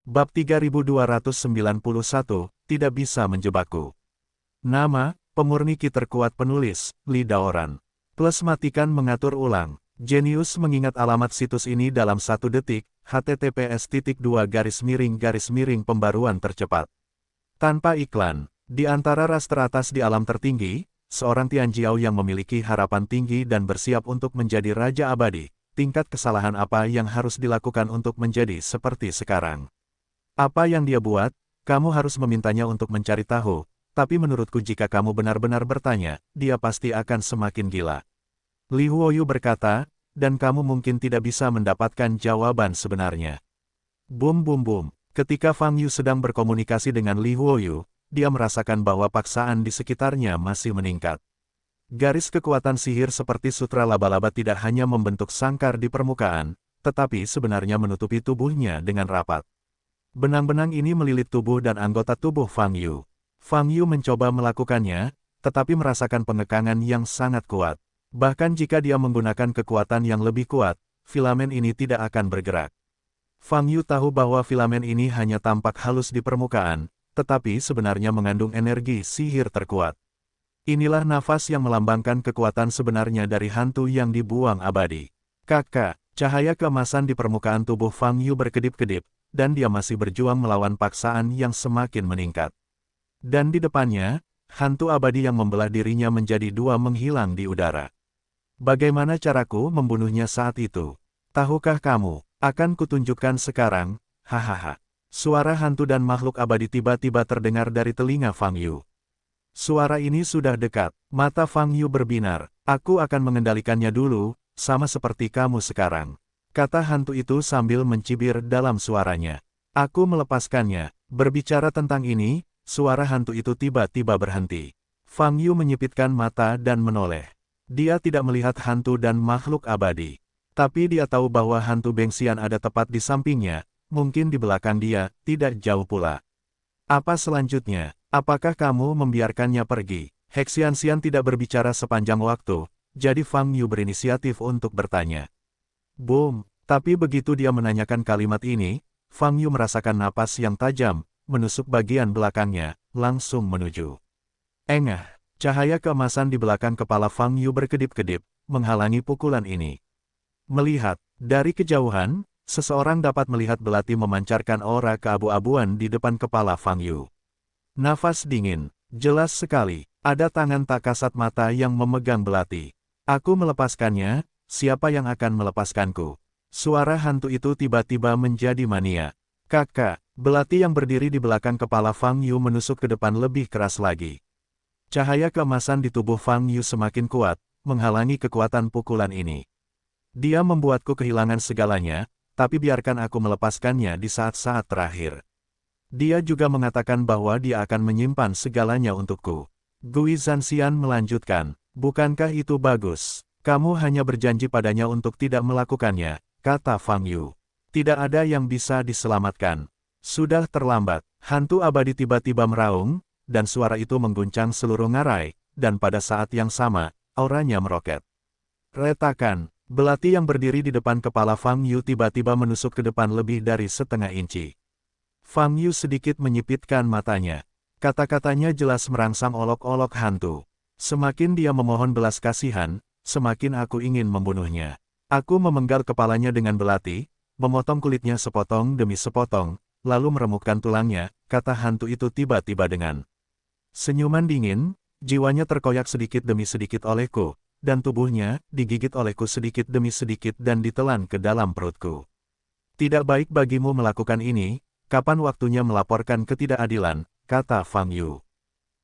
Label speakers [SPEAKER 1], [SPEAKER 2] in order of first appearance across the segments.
[SPEAKER 1] Bab 3291, tidak bisa menjebakku. Nama, pemurni ki terkuat penulis, Li Daoran. Plus matikan mengatur ulang. Jenius mengingat alamat situs ini dalam 1 detik, https://pembaruan tercepat. Tanpa iklan, di antara ras teratas di alam tertinggi, seorang Tianjiao yang memiliki harapan tinggi dan bersiap untuk menjadi Raja Abadi. Tingkat kesalahan apa yang harus dilakukan untuk menjadi seperti sekarang? Apa yang dia buat, kamu harus memintanya untuk mencari tahu, tapi menurutku jika kamu benar-benar bertanya, dia pasti akan semakin gila. Li Huoyu berkata, dan kamu mungkin tidak bisa mendapatkan jawaban sebenarnya. Bum bum bum, ketika Fang Yu sedang berkomunikasi dengan Li Huoyu, dia merasakan bahwa paksaan di sekitarnya masih meningkat. Garis kekuatan sihir seperti sutra laba-laba tidak hanya membentuk sangkar di permukaan, tetapi sebenarnya menutupi tubuhnya dengan rapat. Benang-benang ini melilit tubuh dan anggota tubuh Fang Yu. Fang Yu mencoba melakukannya, tetapi merasakan pengekangan yang sangat kuat. Bahkan jika dia menggunakan kekuatan yang lebih kuat, filamen ini tidak akan bergerak. Fang Yu tahu bahwa filamen ini hanya tampak halus di permukaan, tetapi sebenarnya mengandung energi sihir terkuat. Inilah nafas yang melambangkan kekuatan sebenarnya dari hantu yang dibuang abadi. Kakak, cahaya keemasan di permukaan tubuh Fang Yu berkedip-kedip, dan dia masih berjuang melawan paksaan yang semakin meningkat. Dan di depannya, hantu abadi yang membelah dirinya menjadi dua menghilang di udara. Bagaimana caraku membunuhnya saat itu? Tahukah kamu? Akan kutunjukkan sekarang, hahaha. Suara hantu dan makhluk abadi tiba-tiba terdengar dari telinga Fang Yu. Suara ini sudah dekat, mata Fang Yu berbinar. Aku akan mengendalikannya dulu, sama seperti kamu sekarang. Kata hantu itu sambil mencibir dalam suaranya. Aku melepaskannya. Berbicara tentang ini, suara hantu itu tiba-tiba berhenti. Fang Yu menyipitkan mata dan menoleh. Dia tidak melihat hantu dan makhluk abadi. Tapi dia tahu bahwa hantu Bengxian ada tepat di sampingnya, mungkin di belakang dia, tidak jauh pula. Apa selanjutnya? Apakah kamu membiarkannya pergi? Hexian tidak berbicara sepanjang waktu, jadi Fang Yu berinisiatif untuk bertanya. Boom! Tapi begitu dia menanyakan kalimat ini, Fang Yu merasakan napas yang tajam, menusuk bagian belakangnya, langsung menuju. Engah! Cahaya keemasan di belakang kepala Fang Yu berkedip-kedip, menghalangi pukulan ini. Melihat, dari kejauhan, seseorang dapat melihat belati memancarkan aura keabu-abuan di depan kepala Fang Yu. Nafas dingin, jelas sekali, ada tangan tak kasat mata yang memegang belati. Aku melepaskannya, siapa yang akan melepaskanku? Suara hantu itu tiba-tiba menjadi mania. Kakak, belati yang berdiri di belakang kepala Fang Yu menusuk ke depan lebih keras lagi. Cahaya keemasan di tubuh Fang Yu semakin kuat, menghalangi kekuatan pukulan ini. Dia membuatku kehilangan segalanya, tapi biarkan aku melepaskannya di saat-saat terakhir. Dia juga mengatakan bahwa dia akan menyimpan segalanya untukku. Gui Zanxian melanjutkan, bukankah itu bagus? Kamu hanya berjanji padanya untuk tidak melakukannya, kata Fang Yu. Tidak ada yang bisa diselamatkan. Sudah terlambat. Hantu abadi tiba-tiba meraung, dan suara itu mengguncang seluruh ngarai, dan pada saat yang sama, auranya meroket. Retakan, belati yang berdiri di depan kepala Fang Yu tiba-tiba menusuk ke depan lebih dari setengah inci. Fang Yu sedikit menyipitkan matanya. Kata-katanya jelas merangsang olok-olok hantu. Semakin dia memohon belas kasihan, semakin aku ingin membunuhnya. Aku memenggal kepalanya dengan belati, memotong kulitnya sepotong demi sepotong, lalu meremukkan tulangnya, kata hantu itu tiba-tiba dengan senyuman dingin, jiwanya terkoyak sedikit demi sedikit olehku, dan tubuhnya digigit olehku sedikit demi sedikit dan ditelan ke dalam perutku. Tidak baik bagimu melakukan ini, kapan waktunya melaporkan ketidakadilan, kata Fang Yu.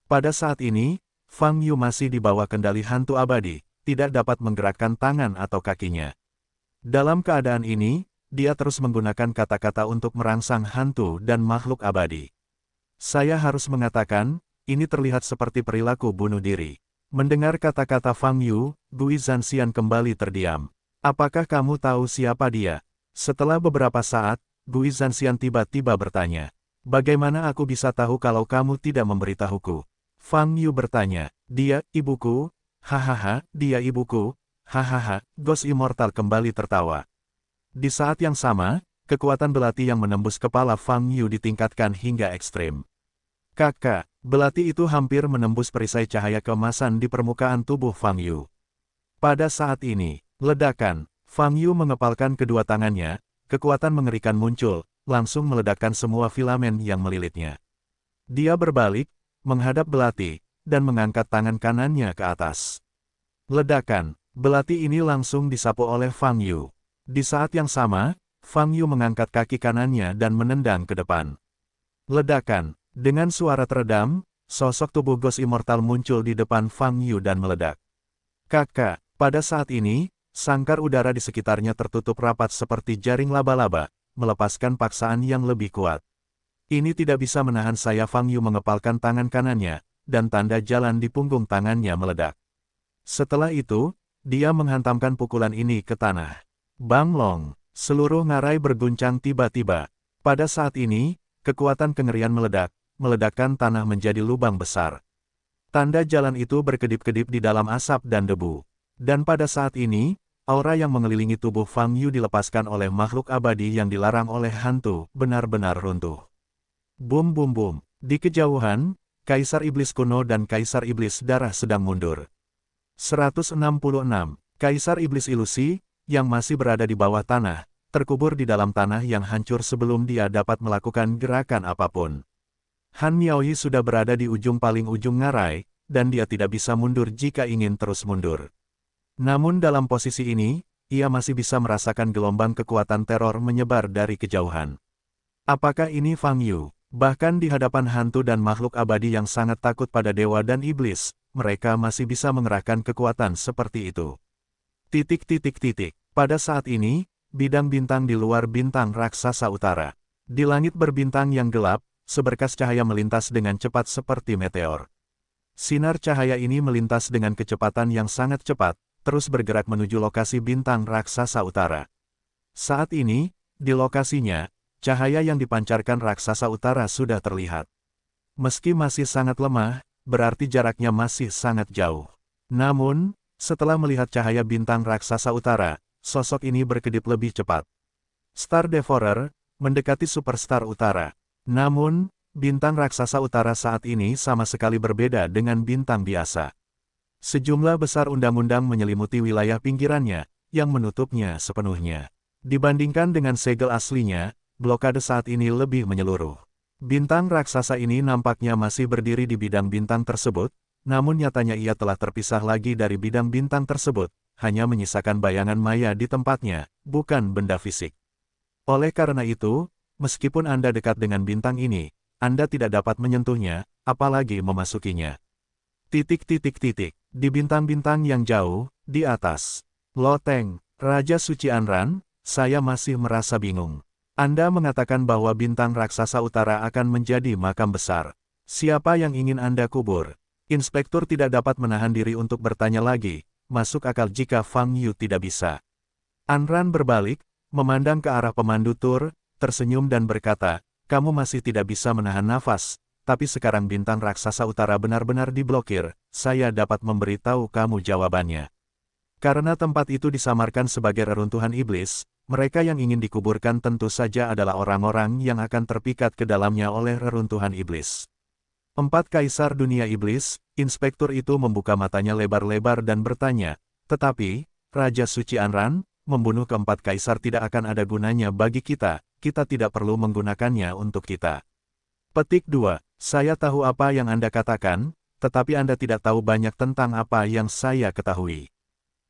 [SPEAKER 1] Pada saat ini, Fang Yu masih di bawah kendali hantu abadi, tidak dapat menggerakkan tangan atau kakinya. Dalam keadaan ini, dia terus menggunakan kata-kata untuk merangsang hantu dan makhluk abadi. Saya harus mengatakan, ini terlihat seperti perilaku bunuh diri. Mendengar kata-kata Fang Yu, Gui Zanxian kembali terdiam. Apakah kamu tahu siapa dia? Setelah beberapa saat, Gui Zanxian tiba-tiba bertanya. Bagaimana aku bisa tahu kalau kamu tidak memberitahuku? Fang Yu bertanya. Dia, ibuku? Hahaha, dia ibuku? Hahaha, Ghost Immortal kembali tertawa. Di saat yang sama, kekuatan belati yang menembus kepala Fang Yu ditingkatkan hingga ekstrim. Kakak, belati itu hampir menembus perisai cahaya keemasan di permukaan tubuh Fang Yu. Pada saat ini, ledakan, Fang Yu mengepalkan kedua tangannya, kekuatan mengerikan muncul, langsung meledakkan semua filamen yang melilitnya. Dia berbalik, menghadap belati, dan mengangkat tangan kanannya ke atas. Ledakan, belati ini langsung disapu oleh Fang Yu. Di saat yang sama, Fang Yu mengangkat kaki kanannya dan menendang ke depan. Ledakan, dengan suara teredam, sosok tubuh Ghost Immortal muncul di depan Fang Yu dan meledak. Kakak, pada saat ini, sangkar udara di sekitarnya tertutup rapat seperti jaring laba-laba, melepaskan paksaan yang lebih kuat. Ini tidak bisa menahan saya. Fang Yu mengepalkan tangan kanannya, dan tanda jalan di punggung tangannya meledak. Setelah itu, dia menghantamkan pukulan ini ke tanah. Bang Long, seluruh ngarai berguncang tiba-tiba. Pada saat ini, kekuatan kengerian meledak, meledakkan tanah menjadi lubang besar. Tanda jalan itu berkedip-kedip di dalam asap dan debu. Dan pada saat ini, aura yang mengelilingi tubuh Fang Yu dilepaskan oleh makhluk abadi yang dilarang oleh hantu, benar-benar runtuh. Bum bum bum. Di kejauhan, Kaisar Iblis Kuno dan Kaisar Iblis Darah sedang mundur. 166. Kaisar Iblis Ilusi, yang masih berada di bawah tanah, terkubur di dalam tanah yang hancur sebelum dia dapat melakukan gerakan apapun. Han Miaoyi sudah berada di ujung paling ujung ngarai, dan dia tidak bisa mundur jika ingin terus mundur. Namun dalam posisi ini, ia masih bisa merasakan gelombang kekuatan teror menyebar dari kejauhan. Apakah ini Fang Yu? Bahkan di hadapan hantu dan makhluk abadi yang sangat takut pada dewa dan iblis, mereka masih bisa mengerahkan kekuatan seperti itu. Pada saat ini, bidang bintang di luar bintang raksasa utara. Di langit berbintang yang gelap, seberkas cahaya melintas dengan cepat seperti meteor. Sinar cahaya ini melintas dengan kecepatan yang sangat cepat, terus bergerak menuju lokasi bintang raksasa utara. Saat ini, di lokasinya, cahaya yang dipancarkan raksasa utara sudah terlihat. Meski masih sangat lemah, berarti jaraknya masih sangat jauh. Namun, setelah melihat cahaya bintang raksasa utara, sosok ini berkedip lebih cepat. Star Devourer, mendekati Superstar Utara. Namun, bintang raksasa utara saat ini sama sekali berbeda dengan bintang biasa. Sejumlah besar undang-undang menyelimuti wilayah pinggirannya, yang menutupnya sepenuhnya. Dibandingkan dengan segel aslinya, blokade saat ini lebih menyeluruh. Bintang raksasa ini nampaknya masih berdiri di bidang bintang tersebut, namun nyatanya ia telah terpisah lagi dari bidang bintang tersebut, hanya menyisakan bayangan maya di tempatnya, bukan benda fisik. Oleh karena itu, meskipun Anda dekat dengan bintang ini, Anda tidak dapat menyentuhnya, apalagi memasukinya. Di bintang-bintang yang jauh, di atas. Loteng, Raja Suci Anran, saya masih merasa bingung. Anda mengatakan bahwa bintang raksasa utara akan menjadi makam besar. Siapa yang ingin Anda kubur? Inspektur tidak dapat menahan diri untuk bertanya lagi, masuk akal jika Fang Yu tidak bisa. Anran berbalik, memandang ke arah pemandu tur, tersenyum dan berkata, kamu masih tidak bisa menahan nafas, tapi sekarang bintang raksasa utara benar-benar diblokir, saya dapat memberitahu kamu jawabannya. Karena tempat itu disamarkan sebagai reruntuhan iblis, mereka yang ingin dikuburkan tentu saja adalah orang-orang yang akan terpikat ke dalamnya oleh reruntuhan iblis. 4 Kaisar Dunia Iblis, inspektur itu membuka matanya lebar-lebar dan bertanya, tetapi, Raja Suci Anran, membunuh keempat kaisar tidak akan ada gunanya bagi kita, kita tidak perlu menggunakannya untuk kita. Petik 2, saya tahu apa yang Anda katakan, tetapi Anda tidak tahu banyak tentang apa yang saya ketahui.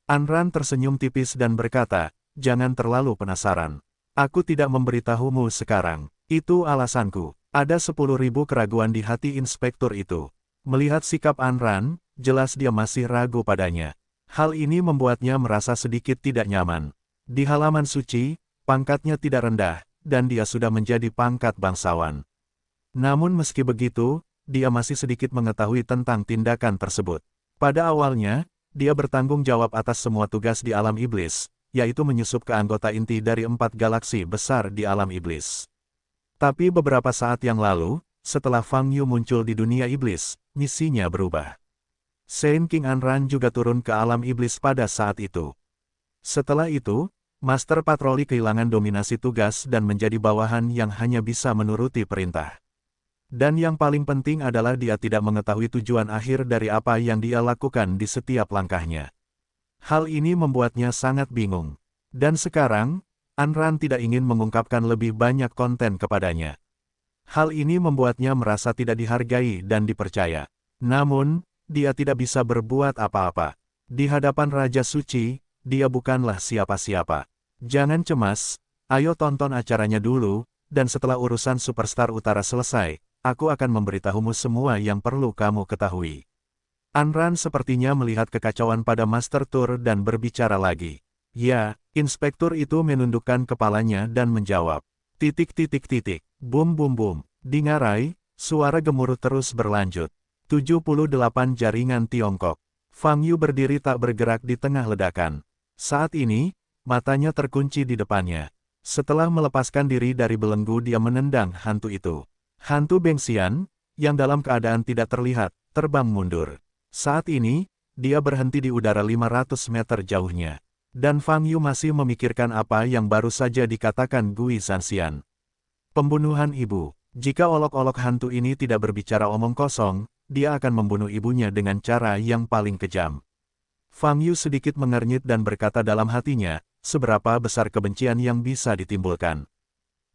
[SPEAKER 1] Anran tersenyum tipis dan berkata, jangan terlalu penasaran. Aku tidak memberitahumu sekarang. Itu alasanku. Ada 10.000 keraguan di hati inspektur itu. Melihat sikap Anran, jelas dia masih ragu padanya. Hal ini membuatnya merasa sedikit tidak nyaman. Di halaman suci, pangkatnya tidak rendah, dan dia sudah menjadi pangkat bangsawan. Namun meski begitu, dia masih sedikit mengetahui tentang tindakan tersebut. Pada awalnya, dia bertanggung jawab atas semua tugas di alam iblis, yaitu menyusup ke anggota inti dari 4 galaksi besar di alam iblis. Tapi beberapa saat yang lalu, setelah Fang Yu muncul di dunia iblis, misinya berubah. Saint King Anran juga turun ke alam iblis pada saat itu. Setelah itu, Master Patroli kehilangan dominasi tugas dan menjadi bawahan yang hanya bisa menuruti perintah. Dan yang paling penting adalah dia tidak mengetahui tujuan akhir dari apa yang dia lakukan di setiap langkahnya. Hal ini membuatnya sangat bingung. Dan sekarang, Anran tidak ingin mengungkapkan lebih banyak konten kepadanya. Hal ini membuatnya merasa tidak dihargai dan dipercaya. Namun, dia tidak bisa berbuat apa-apa. Di hadapan Raja Suci, dia bukanlah siapa-siapa. Jangan cemas, ayo tonton acaranya dulu, dan setelah urusan Superstar Utara selesai, aku akan memberitahumu semua yang perlu kamu ketahui. Anran sepertinya melihat kekacauan pada Master Tour dan berbicara lagi. Ya, inspektur itu menundukkan kepalanya dan menjawab. Bum bum bum. Dengarai, suara gemuruh terus berlanjut. 78 jaringan Tiongkok. Fang Yu berdiri tak bergerak di tengah ledakan. Saat ini, matanya terkunci di depannya. Setelah melepaskan diri dari belenggu, dia menendang hantu itu. Hantu Bengxian, yang dalam keadaan tidak terlihat, terbang mundur. Saat ini, dia berhenti di udara 500 meter jauhnya. Dan Fang Yu masih memikirkan apa yang baru saja dikatakan Gui Zanxian. Pembunuhan ibu. Jika olok-olok hantu ini tidak berbicara omong kosong, dia akan membunuh ibunya dengan cara yang paling kejam. Fang Yu sedikit mengernyit dan berkata dalam hatinya, seberapa besar kebencian yang bisa ditimbulkan.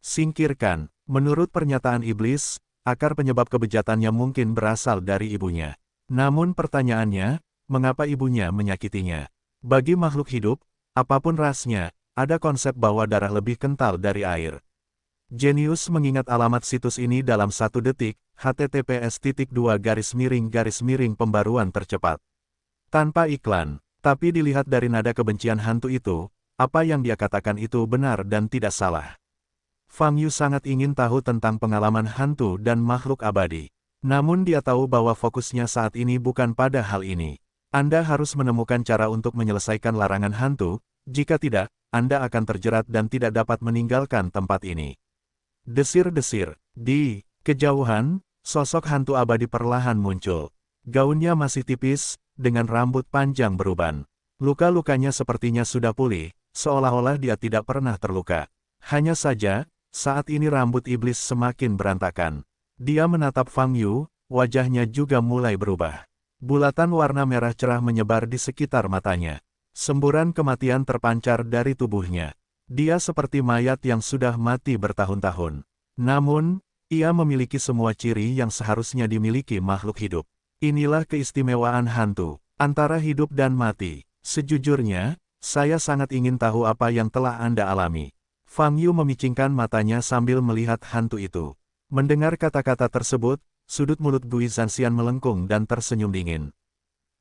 [SPEAKER 1] Singkirkan. Menurut pernyataan iblis, akar penyebab kebejatannya mungkin berasal dari ibunya. Namun pertanyaannya, mengapa ibunya menyakitinya? Bagi makhluk hidup, apapun rasnya, ada konsep bahwa darah lebih kental dari air. Genius mengingat alamat situs ini dalam 1 detik, https://pembaruan tercepat. Tanpa iklan, tapi dilihat dari nada kebencian hantu itu, apa yang dia katakan itu benar dan tidak salah. Fang Yu sangat ingin tahu tentang pengalaman hantu dan makhluk abadi. Namun dia tahu bahwa fokusnya saat ini bukan pada hal ini. Anda harus menemukan cara untuk menyelesaikan larangan hantu, jika tidak, Anda akan terjerat dan tidak dapat meninggalkan tempat ini. Desir-desir. Di kejauhan, sosok hantu abadi perlahan muncul. Gaunnya masih tipis, dengan rambut panjang beruban. Luka-lukanya sepertinya sudah pulih, seolah-olah dia tidak pernah terluka. Hanya saja, saat ini rambut iblis semakin berantakan. Dia menatap Fang Yu, wajahnya juga mulai berubah. Bulatan warna merah cerah menyebar di sekitar matanya. Semburan kematian terpancar dari tubuhnya. Dia seperti mayat yang sudah mati bertahun-tahun. Namun, ia memiliki semua ciri yang seharusnya dimiliki makhluk hidup. Inilah keistimewaan hantu, antara hidup dan mati. Sejujurnya, saya sangat ingin tahu apa yang telah Anda alami. Fang Yu memicingkan matanya sambil melihat hantu itu. Mendengar kata-kata tersebut, sudut mulut Gui Zanxian melengkung dan tersenyum dingin.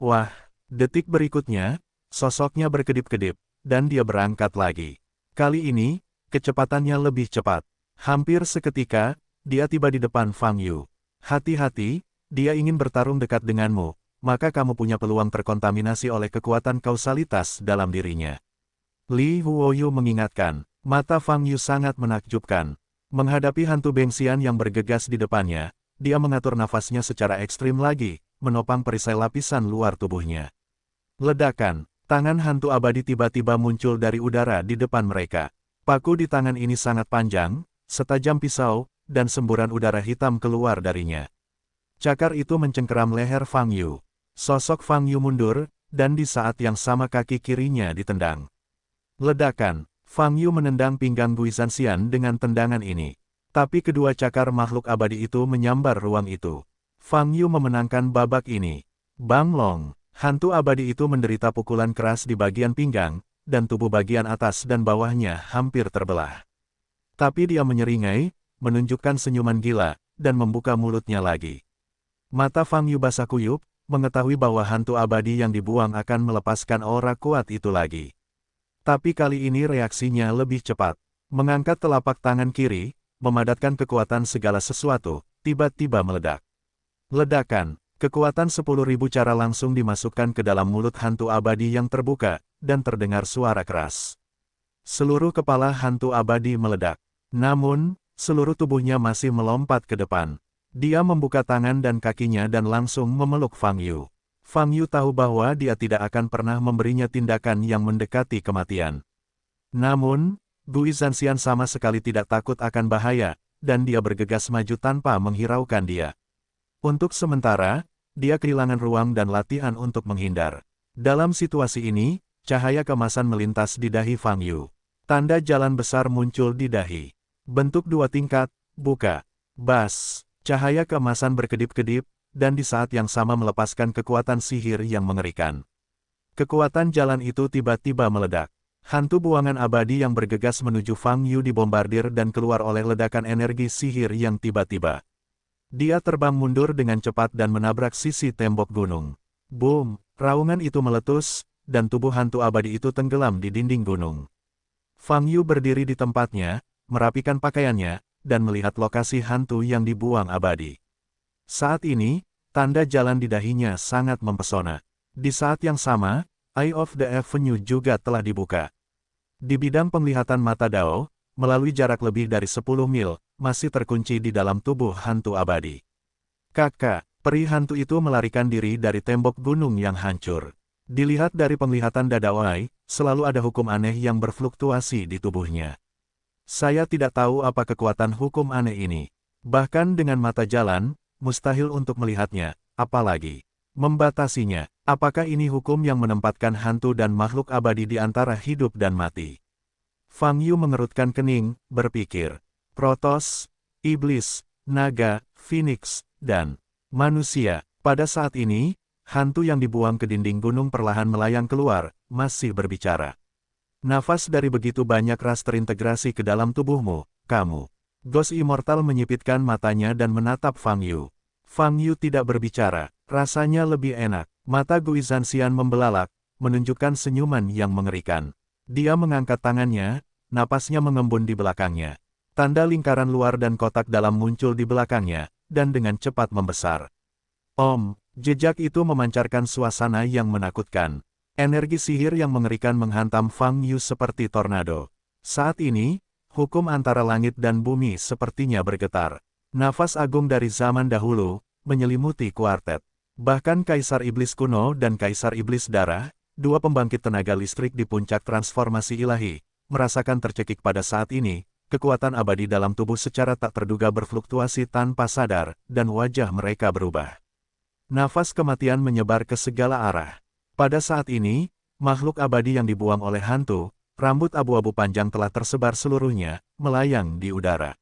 [SPEAKER 1] Wah, detik berikutnya, sosoknya berkedip-kedip, dan dia berangkat lagi. Kali ini, kecepatannya lebih cepat. Hampir seketika, dia tiba di depan Fang Yu. Hati-hati, dia ingin bertarung dekat denganmu, maka kamu punya peluang terkontaminasi oleh kekuatan kausalitas dalam dirinya. Li Huoyu mengingatkan. Mata Fang Yu sangat menakjubkan. Menghadapi hantu Bengxian yang bergegas di depannya, dia mengatur nafasnya secara ekstrim lagi, menopang perisai lapisan luar tubuhnya. Ledakan, tangan hantu abadi tiba-tiba muncul dari udara di depan mereka. Paku di tangan ini sangat panjang, setajam pisau, dan semburan udara hitam keluar darinya. Cakar itu mencengkeram leher Fang Yu. Sosok Fang Yu mundur, dan di saat yang sama kaki kirinya ditendang. Ledakan. Fang Yu menendang pinggang Gui Zanxian dengan tendangan ini. Tapi kedua cakar makhluk abadi itu menyambar ruang itu. Fang Yu memenangkan babak ini. Bang Long, hantu abadi itu menderita pukulan keras di bagian pinggang, dan tubuh bagian atas dan bawahnya hampir terbelah. Tapi dia menyeringai, menunjukkan senyuman gila, dan membuka mulutnya lagi. Mata Fang Yu basah kuyup, mengetahui bahwa hantu abadi yang dibuang akan melepaskan aura kuat itu lagi. Tapi kali ini reaksinya lebih cepat. Mengangkat telapak tangan kiri, memadatkan kekuatan segala sesuatu, tiba-tiba meledak. Ledakan, kekuatan 10.000 cara langsung dimasukkan ke dalam mulut hantu abadi yang terbuka, dan terdengar suara keras. Seluruh kepala hantu abadi meledak. Namun, seluruh tubuhnya masih melompat ke depan. Dia membuka tangan dan kakinya dan langsung memeluk Fang Yu. Fang Yu tahu bahwa dia tidak akan pernah memberinya tindakan yang mendekati kematian. Namun, Gui Zanxian sama sekali tidak takut akan bahaya, dan dia bergegas maju tanpa menghiraukan dia. Untuk sementara, dia kehilangan ruang dan latihan untuk menghindar. Dalam situasi ini, cahaya kemasan melintas di dahi Fang Yu. Tanda jalan besar muncul di dahi. Bentuk 2 tingkat, buka. Bas, cahaya keemasan berkedip-kedip, dan di saat yang sama melepaskan kekuatan sihir yang mengerikan. Kekuatan jalan itu tiba-tiba meledak. Hantu buangan abadi yang bergegas menuju Fang Yu dibombardir dan keluar oleh ledakan energi sihir yang tiba-tiba. Dia terbang mundur dengan cepat dan menabrak sisi tembok gunung. Boom, raungan itu meletus, dan tubuh hantu abadi itu tenggelam di dinding gunung. Fang Yu berdiri di tempatnya, merapikan pakaiannya, dan melihat lokasi hantu yang dibuang abadi. Saat ini, tanda jalan di dahinya sangat mempesona. Di saat yang sama, Eye of the Avenue juga telah dibuka. Di bidang penglihatan mata Dao, melalui jarak lebih dari 10 mil, masih terkunci di dalam tubuh hantu abadi. Kakak, peri hantu itu melarikan diri dari tembok gunung yang hancur. Dilihat dari penglihatan Dadaoai, selalu ada hukum aneh yang berfluktuasi di tubuhnya. Saya tidak tahu apa kekuatan hukum aneh ini. Bahkan dengan mata jalan, mustahil untuk melihatnya, apalagi membatasinya. Apakah ini hukum yang menempatkan hantu dan makhluk abadi di antara hidup dan mati? Fang Yu mengerutkan kening, berpikir. Protoss, iblis, naga, phoenix, dan manusia. Pada saat ini, hantu yang dibuang ke dinding gunung perlahan melayang keluar, masih berbicara. Nafas dari begitu banyak ras terintegrasi ke dalam tubuhmu, kamu. Ghost Immortal menyipitkan matanya dan menatap Fang Yu. Fang Yu tidak berbicara, rasanya lebih enak. Mata Gui Zanxian membelalak, menunjukkan senyuman yang mengerikan. Dia mengangkat tangannya, napasnya mengembun di belakangnya. Tanda lingkaran luar dan kotak dalam muncul di belakangnya, dan dengan cepat membesar. Jejak itu memancarkan suasana yang menakutkan. Energi sihir yang mengerikan menghantam Fang Yu seperti tornado. Saat ini, hukum antara langit dan bumi sepertinya bergetar. Nafas agung dari zaman dahulu, menyelimuti kuartet. Bahkan Kaisar Iblis Kuno dan Kaisar Iblis Darah, dua pembangkit tenaga listrik di puncak transformasi ilahi, merasakan tercekik pada saat ini. Kekuatan abadi dalam tubuh secara tak terduga berfluktuasi tanpa sadar, dan wajah mereka berubah. Nafas kematian menyebar ke segala arah. Pada saat ini, makhluk abadi yang dibuang oleh hantu, rambut abu-abu panjang telah tersebar seluruhnya, melayang di udara.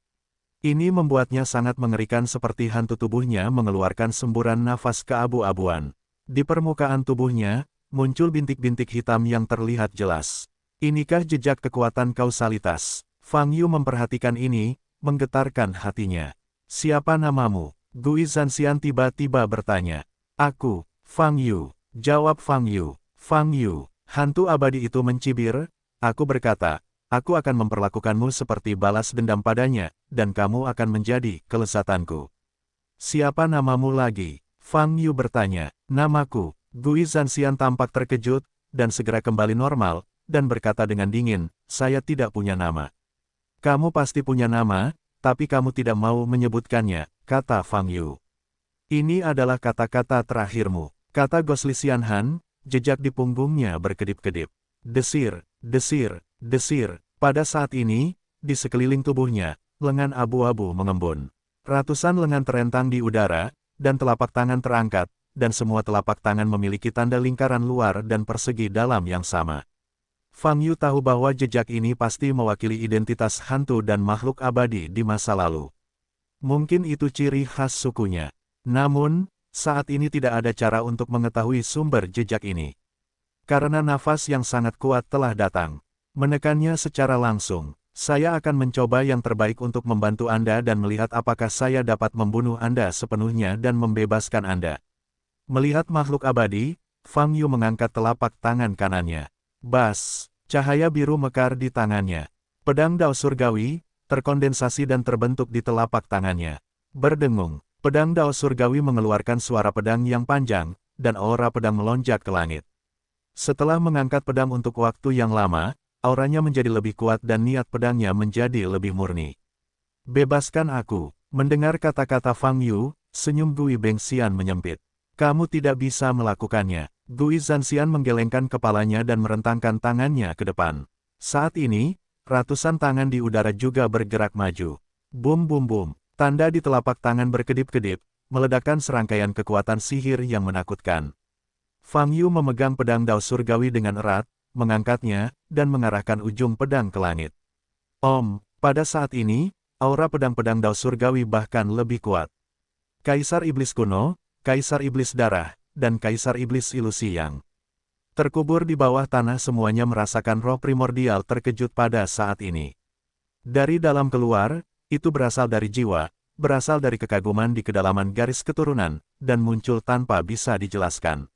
[SPEAKER 1] Ini membuatnya sangat mengerikan seperti hantu tubuhnya mengeluarkan semburan nafas keabu-abuan. Di permukaan tubuhnya, muncul bintik-bintik hitam yang terlihat jelas. Inikah jejak kekuatan kausalitas? Fang Yu memperhatikan ini, menggetarkan hatinya. Siapa namamu? Gui Zanxian tiba-tiba bertanya. Aku, Fang Yu. Jawab Fang Yu. Fang Yu, hantu abadi itu mencibir. Aku berkata, aku akan memperlakukanmu seperti balas dendam padanya, dan kamu akan menjadi kelezatanku. Siapa namamu lagi? Fang Yu bertanya. Namaku. Gui Zanxian tampak terkejut, dan segera kembali normal, dan berkata dengan dingin, saya tidak punya nama. Kamu pasti punya nama, tapi kamu tidak mau menyebutkannya, kata Fang Yu. Ini adalah kata-kata terakhirmu, kata Gosli Xianhan, jejak di punggungnya berkedip-kedip. Desir, desir, desir. Pada saat ini, di sekeliling tubuhnya, lengan abu-abu mengembun. Ratusan lengan terentang di udara, dan telapak tangan terangkat, dan semua telapak tangan memiliki tanda lingkaran luar dan persegi dalam yang sama. Fang Yu tahu bahwa jejak ini pasti mewakili identitas hantu dan makhluk abadi di masa lalu. Mungkin itu ciri khas sukunya. Namun, saat ini tidak ada cara untuk mengetahui sumber jejak ini. Karena nafas yang sangat kuat telah datang. Menekannya secara langsung. Saya akan mencoba yang terbaik untuk membantu Anda dan melihat apakah saya dapat membunuh Anda sepenuhnya dan membebaskan Anda. Melihat makhluk abadi, Fang Yu mengangkat telapak tangan kanannya. Bas, cahaya biru mekar di tangannya. Pedang Dao Surgawi, terkondensasi dan terbentuk di telapak tangannya. Berdengung, pedang Dao Surgawi mengeluarkan suara pedang yang panjang, dan aura pedang melonjak ke langit. Setelah mengangkat pedang untuk waktu yang lama, auranya menjadi lebih kuat dan niat pedangnya menjadi lebih murni. Bebaskan aku. Mendengar kata-kata Fang Yu, senyum Gui Bengxian menyempit. Kamu tidak bisa melakukannya. Gui Zanxian menggelengkan kepalanya dan merentangkan tangannya ke depan. Saat ini, ratusan tangan di udara juga bergerak maju. Bum bum bum, tanda di telapak tangan berkedip-kedip, meledakkan serangkaian kekuatan sihir yang menakutkan. Fang Yu memegang pedang Dao Surgawi dengan erat, mengangkatnya, dan mengarahkan ujung pedang ke langit. Pada saat ini, aura pedang-pedang Dao Surgawi bahkan lebih kuat. Kaisar Iblis Kuno, Kaisar Iblis Darah, dan Kaisar Iblis Ilusi yang terkubur di bawah tanah semuanya merasakan roh primordial terkejut pada saat ini. Dari dalam keluar, itu berasal dari jiwa, berasal dari kekaguman di kedalaman garis keturunan, dan muncul tanpa bisa dijelaskan.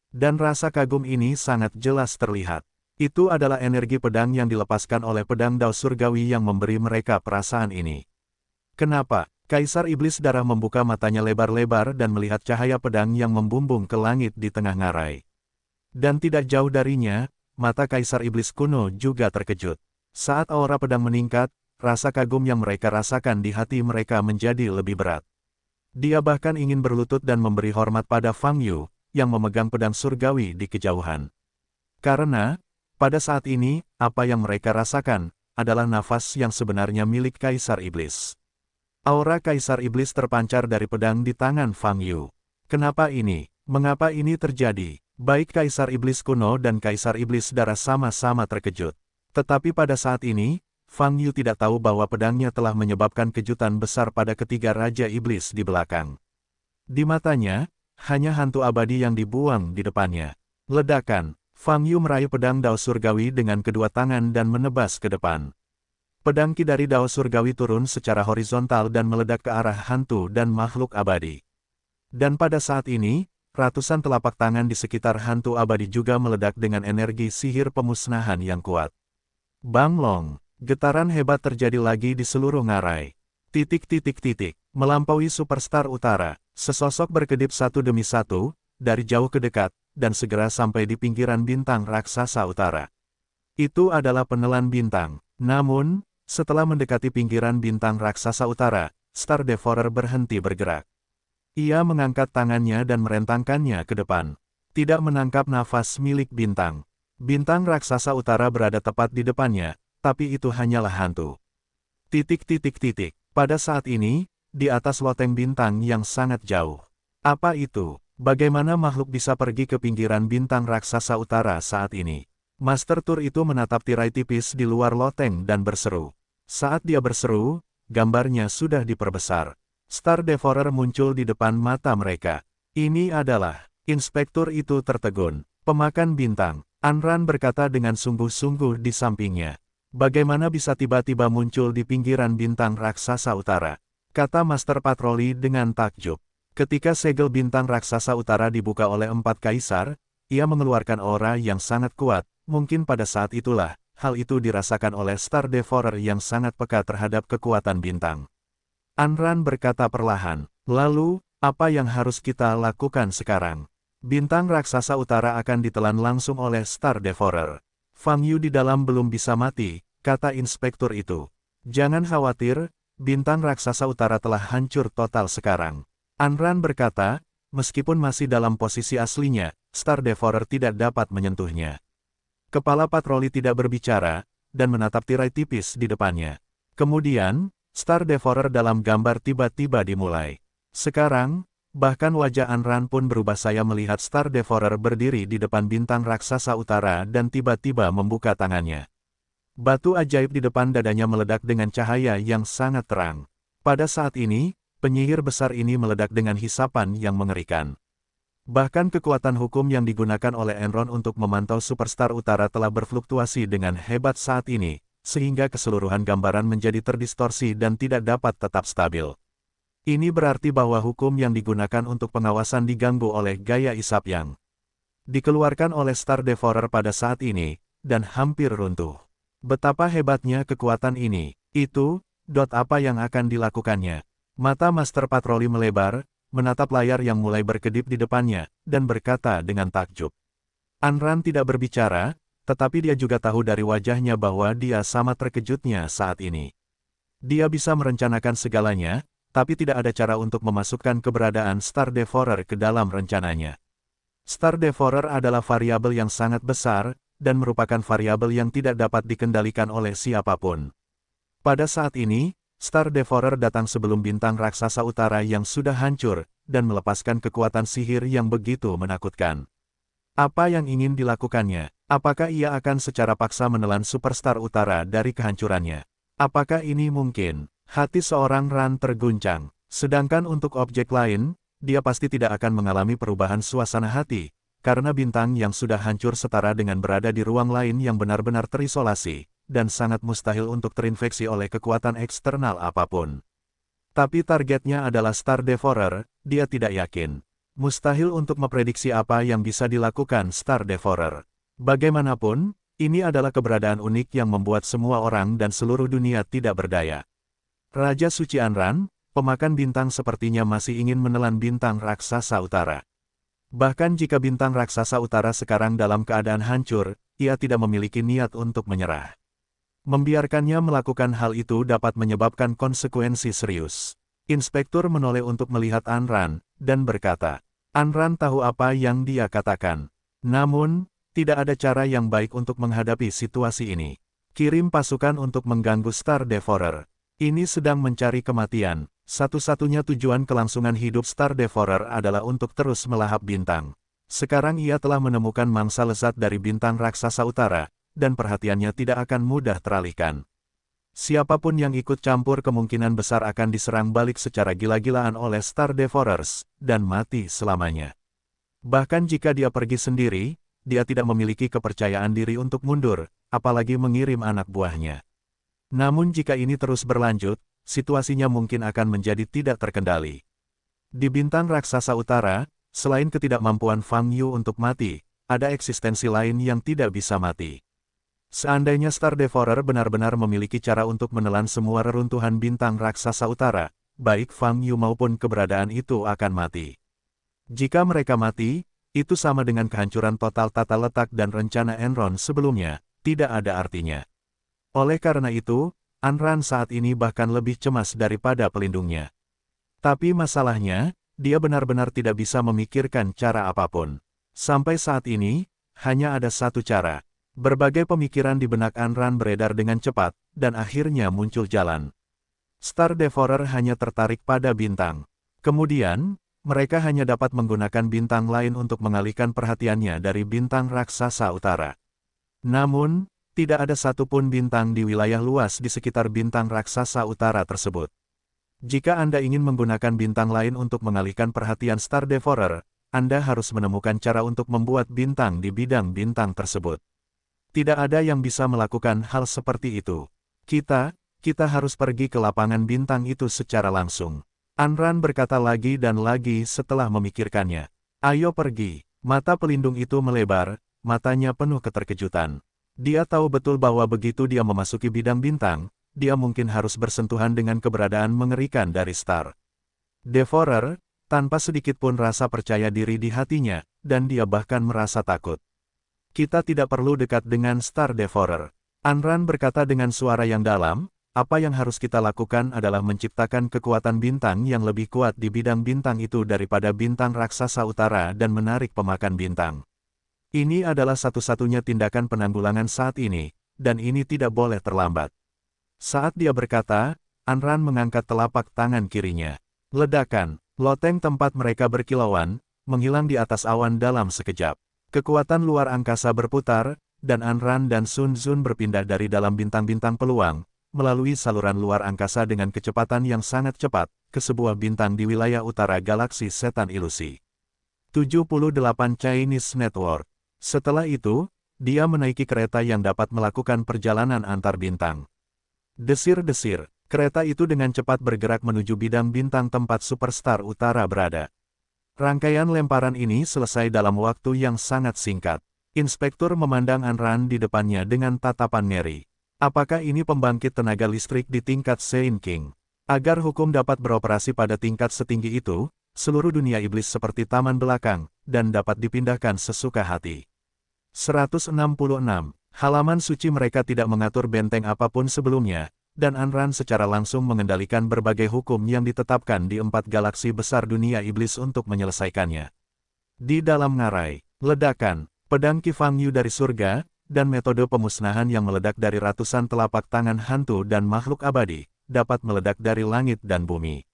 [SPEAKER 1] Dan rasa kagum ini sangat jelas terlihat. Itu adalah energi pedang yang dilepaskan oleh pedang Dao Surgawi yang memberi mereka perasaan ini. Kenapa? Kaisar Iblis Darah membuka matanya lebar-lebar dan melihat cahaya pedang yang membumbung ke langit di tengah ngarai. Dan tidak jauh darinya, mata Kaisar Iblis Kuno juga terkejut. Saat aura pedang meningkat, rasa kagum yang mereka rasakan di hati mereka menjadi lebih berat. Dia bahkan ingin berlutut dan memberi hormat pada Fang Yu, yang memegang pedang surgawi di kejauhan. Karena, pada saat ini, apa yang mereka rasakan, adalah nafas yang sebenarnya milik Kaisar Iblis. Aura Kaisar Iblis terpancar dari pedang di tangan Fang Yu. Kenapa ini? Mengapa ini terjadi? Baik Kaisar Iblis Kuno dan Kaisar Iblis Darah sama-sama terkejut. Tetapi pada saat ini, Fang Yu tidak tahu bahwa pedangnya telah menyebabkan kejutan besar pada ketiga Raja Iblis di belakang. Di matanya, hanya hantu abadi yang dibuang di depannya. Ledakan, Fang Yu meraih pedang Dao Surgawi dengan kedua tangan dan menebas ke depan. Pedang ki dari Dao Surgawi turun secara horizontal dan meledak ke arah hantu dan makhluk abadi. Dan pada saat ini, ratusan telapak tangan di sekitar hantu abadi juga meledak dengan energi sihir pemusnahan yang kuat. Bang Long, getaran hebat terjadi lagi di seluruh ngarai. Melampaui Superstar Utara, sesosok berkedip satu demi satu, dari jauh ke dekat, dan segera sampai di pinggiran bintang raksasa utara. Itu adalah penelan bintang. Namun, setelah mendekati pinggiran bintang raksasa utara, Star Devourer berhenti bergerak. Ia mengangkat tangannya dan merentangkannya ke depan. Tidak menangkap nafas milik bintang. Bintang raksasa utara berada tepat di depannya, tapi itu hanyalah hantu. Pada saat ini, di atas loteng bintang yang sangat jauh. Apa itu? Bagaimana makhluk bisa pergi ke pinggiran bintang raksasa utara saat ini? Master Tur itu menatap tirai tipis di luar loteng dan berseru. Saat dia berseru, gambarnya sudah diperbesar. Star Devourer muncul di depan mata mereka. Ini adalah, inspektur itu tertegun. Pemakan bintang, Anran berkata dengan sungguh-sungguh di sampingnya. Bagaimana bisa tiba-tiba muncul di pinggiran bintang raksasa utara? Kata Master Patroli dengan takjub. Ketika segel bintang raksasa utara dibuka oleh 4 kaisar, ia mengeluarkan aura yang sangat kuat. Mungkin pada saat itulah, hal itu dirasakan oleh Star Devourer yang sangat peka terhadap kekuatan bintang. Anran berkata perlahan, lalu, apa yang harus kita lakukan sekarang? Bintang raksasa utara akan ditelan langsung oleh Star Devourer. Fang Yu di dalam belum bisa mati, kata inspektur itu. Jangan khawatir, bintang raksasa utara telah hancur total sekarang. Anran berkata, meskipun masih dalam posisi aslinya, Star Devourer tidak dapat menyentuhnya. Kepala patroli tidak berbicara, dan menatap tirai tipis di depannya. Kemudian, Star Devourer dalam gambar tiba-tiba dimulai. Sekarang, bahkan wajah Anran pun berubah. Saya melihat Star Devourer berdiri di depan bintang raksasa utara dan tiba-tiba membuka tangannya. Batu ajaib di depan dadanya meledak dengan cahaya yang sangat terang. Pada saat ini, penyihir besar ini meledak dengan hisapan yang mengerikan. Bahkan kekuatan hukum yang digunakan oleh Enron untuk memantau Superstar Utara telah berfluktuasi dengan hebat saat ini, sehingga keseluruhan gambaran menjadi terdistorsi dan tidak dapat tetap stabil. Ini berarti bahwa hukum yang digunakan untuk pengawasan diganggu oleh gaya isap yang dikeluarkan oleh Star Devourer pada saat ini, dan hampir runtuh. Betapa hebatnya kekuatan ini. Apa yang akan dilakukannya? Mata Master Patroli melebar, menatap layar yang mulai berkedip di depannya, dan berkata dengan takjub. Anran tidak berbicara, tetapi dia juga tahu dari wajahnya bahwa dia sama terkejutnya saat ini. Dia bisa merencanakan segalanya, tapi tidak ada cara untuk memasukkan keberadaan Star Devourer ke dalam rencananya. Star Devourer adalah variabel yang sangat besar, dan merupakan variabel yang tidak dapat dikendalikan oleh siapapun. Pada saat ini, Star Devourer datang sebelum bintang raksasa utara yang sudah hancur, dan melepaskan kekuatan sihir yang begitu menakutkan. Apa yang ingin dilakukannya? Apakah ia akan secara paksa menelan Superstar Utara dari kehancurannya? Apakah ini mungkin? Hati seorang Ran terguncang. Sedangkan untuk objek lain, dia pasti tidak akan mengalami perubahan suasana hati, karena bintang yang sudah hancur setara dengan berada di ruang lain yang benar-benar terisolasi, dan sangat mustahil untuk terinfeksi oleh kekuatan eksternal apapun. Tapi targetnya adalah Star Devourer, dia tidak yakin. Mustahil untuk memprediksi apa yang bisa dilakukan Star Devourer. Bagaimanapun, ini adalah keberadaan unik yang membuat semua orang dan seluruh dunia tidak berdaya. Raja Suci Anran, pemakan bintang sepertinya masih ingin menelan bintang raksasa utara. Bahkan jika bintang raksasa utara sekarang dalam keadaan hancur, ia tidak memiliki niat untuk menyerah. Membiarkannya melakukan hal itu dapat menyebabkan konsekuensi serius. Inspektur menoleh untuk melihat Anran, dan berkata, Anran tahu apa yang dia katakan. Namun, tidak ada cara yang baik untuk menghadapi situasi ini. Kirim pasukan untuk mengganggu Star Devourer. Ini sedang mencari kematian. Satu-satunya tujuan kelangsungan hidup Star Devourer adalah untuk terus melahap bintang. Sekarang ia telah menemukan mangsa lezat dari bintang raksasa utara, dan perhatiannya tidak akan mudah teralihkan. Siapapun yang ikut campur kemungkinan besar akan diserang balik secara gila-gilaan oleh Star Devourers, dan mati selamanya. Bahkan jika dia pergi sendiri, dia tidak memiliki kepercayaan diri untuk mundur, apalagi mengirim anak buahnya. Namun jika ini terus berlanjut, situasinya mungkin akan menjadi tidak terkendali. Di bintang raksasa utara, selain ketidakmampuan Fang Yu untuk mati, ada eksistensi lain yang tidak bisa mati. Seandainya Star Devourer benar-benar memiliki cara untuk menelan semua reruntuhan bintang raksasa utara, baik Fang Yu maupun keberadaan itu akan mati. Jika mereka mati, itu sama dengan kehancuran total tata letak dan rencana Enron sebelumnya, tidak ada artinya. Oleh karena itu, Anran saat ini bahkan lebih cemas daripada pelindungnya. Tapi masalahnya, dia benar-benar tidak bisa memikirkan cara apapun. Sampai saat ini, hanya ada satu cara. Berbagai pemikiran di benak Anran beredar dengan cepat, dan akhirnya muncul jalan. Star Devourer hanya tertarik pada bintang. Kemudian, mereka hanya dapat menggunakan bintang lain untuk mengalihkan perhatiannya dari bintang raksasa utara. Namun, tidak ada satupun bintang di wilayah luas di sekitar bintang raksasa utara tersebut. Jika Anda ingin menggunakan bintang lain untuk mengalihkan perhatian Star Devourer, Anda harus menemukan cara untuk membuat bintang di bidang bintang tersebut. Tidak ada yang bisa melakukan hal seperti itu. Kita harus pergi ke lapangan bintang itu secara langsung. Anran berkata lagi dan lagi setelah memikirkannya. Ayo pergi. Mata pelindung itu melebar, matanya penuh keterkejutan. Dia tahu betul bahwa begitu dia memasuki bidang bintang, dia mungkin harus bersentuhan dengan keberadaan mengerikan dari Star Devourer, tanpa sedikit pun rasa percaya diri di hatinya, dan dia bahkan merasa takut. Kita tidak perlu dekat dengan Star Devourer. Anran berkata dengan suara yang dalam, apa yang harus kita lakukan adalah menciptakan kekuatan bintang yang lebih kuat di bidang bintang itu daripada bintang raksasa utara dan menarik pemakan bintang. Ini adalah satu-satunya tindakan penanggulangan saat ini, dan ini tidak boleh terlambat. Saat dia berkata, Anran mengangkat telapak tangan kirinya. Ledakan, loteng tempat mereka berkilauan, menghilang di atas awan dalam sekejap. Kekuatan luar angkasa berputar, dan Anran dan Sun Zun berpindah dari dalam bintang-bintang peluang, melalui saluran luar angkasa dengan kecepatan yang sangat cepat, ke sebuah bintang di wilayah utara galaksi setan ilusi. 78 Chinese Network. Setelah itu, dia menaiki kereta yang dapat melakukan perjalanan antar bintang. Desir-desir, kereta itu dengan cepat bergerak menuju bidang bintang tempat Superstar Utara berada. Rangkaian lemparan ini selesai dalam waktu yang sangat singkat. Inspektur memandang Anran di depannya dengan tatapan ngeri. Apakah ini pembangkit tenaga listrik di tingkat Saint King? Agar hukum dapat beroperasi pada tingkat setinggi itu, seluruh dunia iblis seperti taman belakang, dan dapat dipindahkan sesuka hati. 166. Halaman suci mereka tidak mengatur benteng apapun sebelumnya, dan Anran secara langsung mengendalikan berbagai hukum yang ditetapkan di 4 galaksi besar dunia iblis untuk menyelesaikannya. Di dalam ngarai, ledakan, pedang Qi Fang Yu dari surga, dan metode pemusnahan yang meledak dari ratusan telapak tangan hantu dan makhluk abadi, dapat meledak dari langit dan bumi.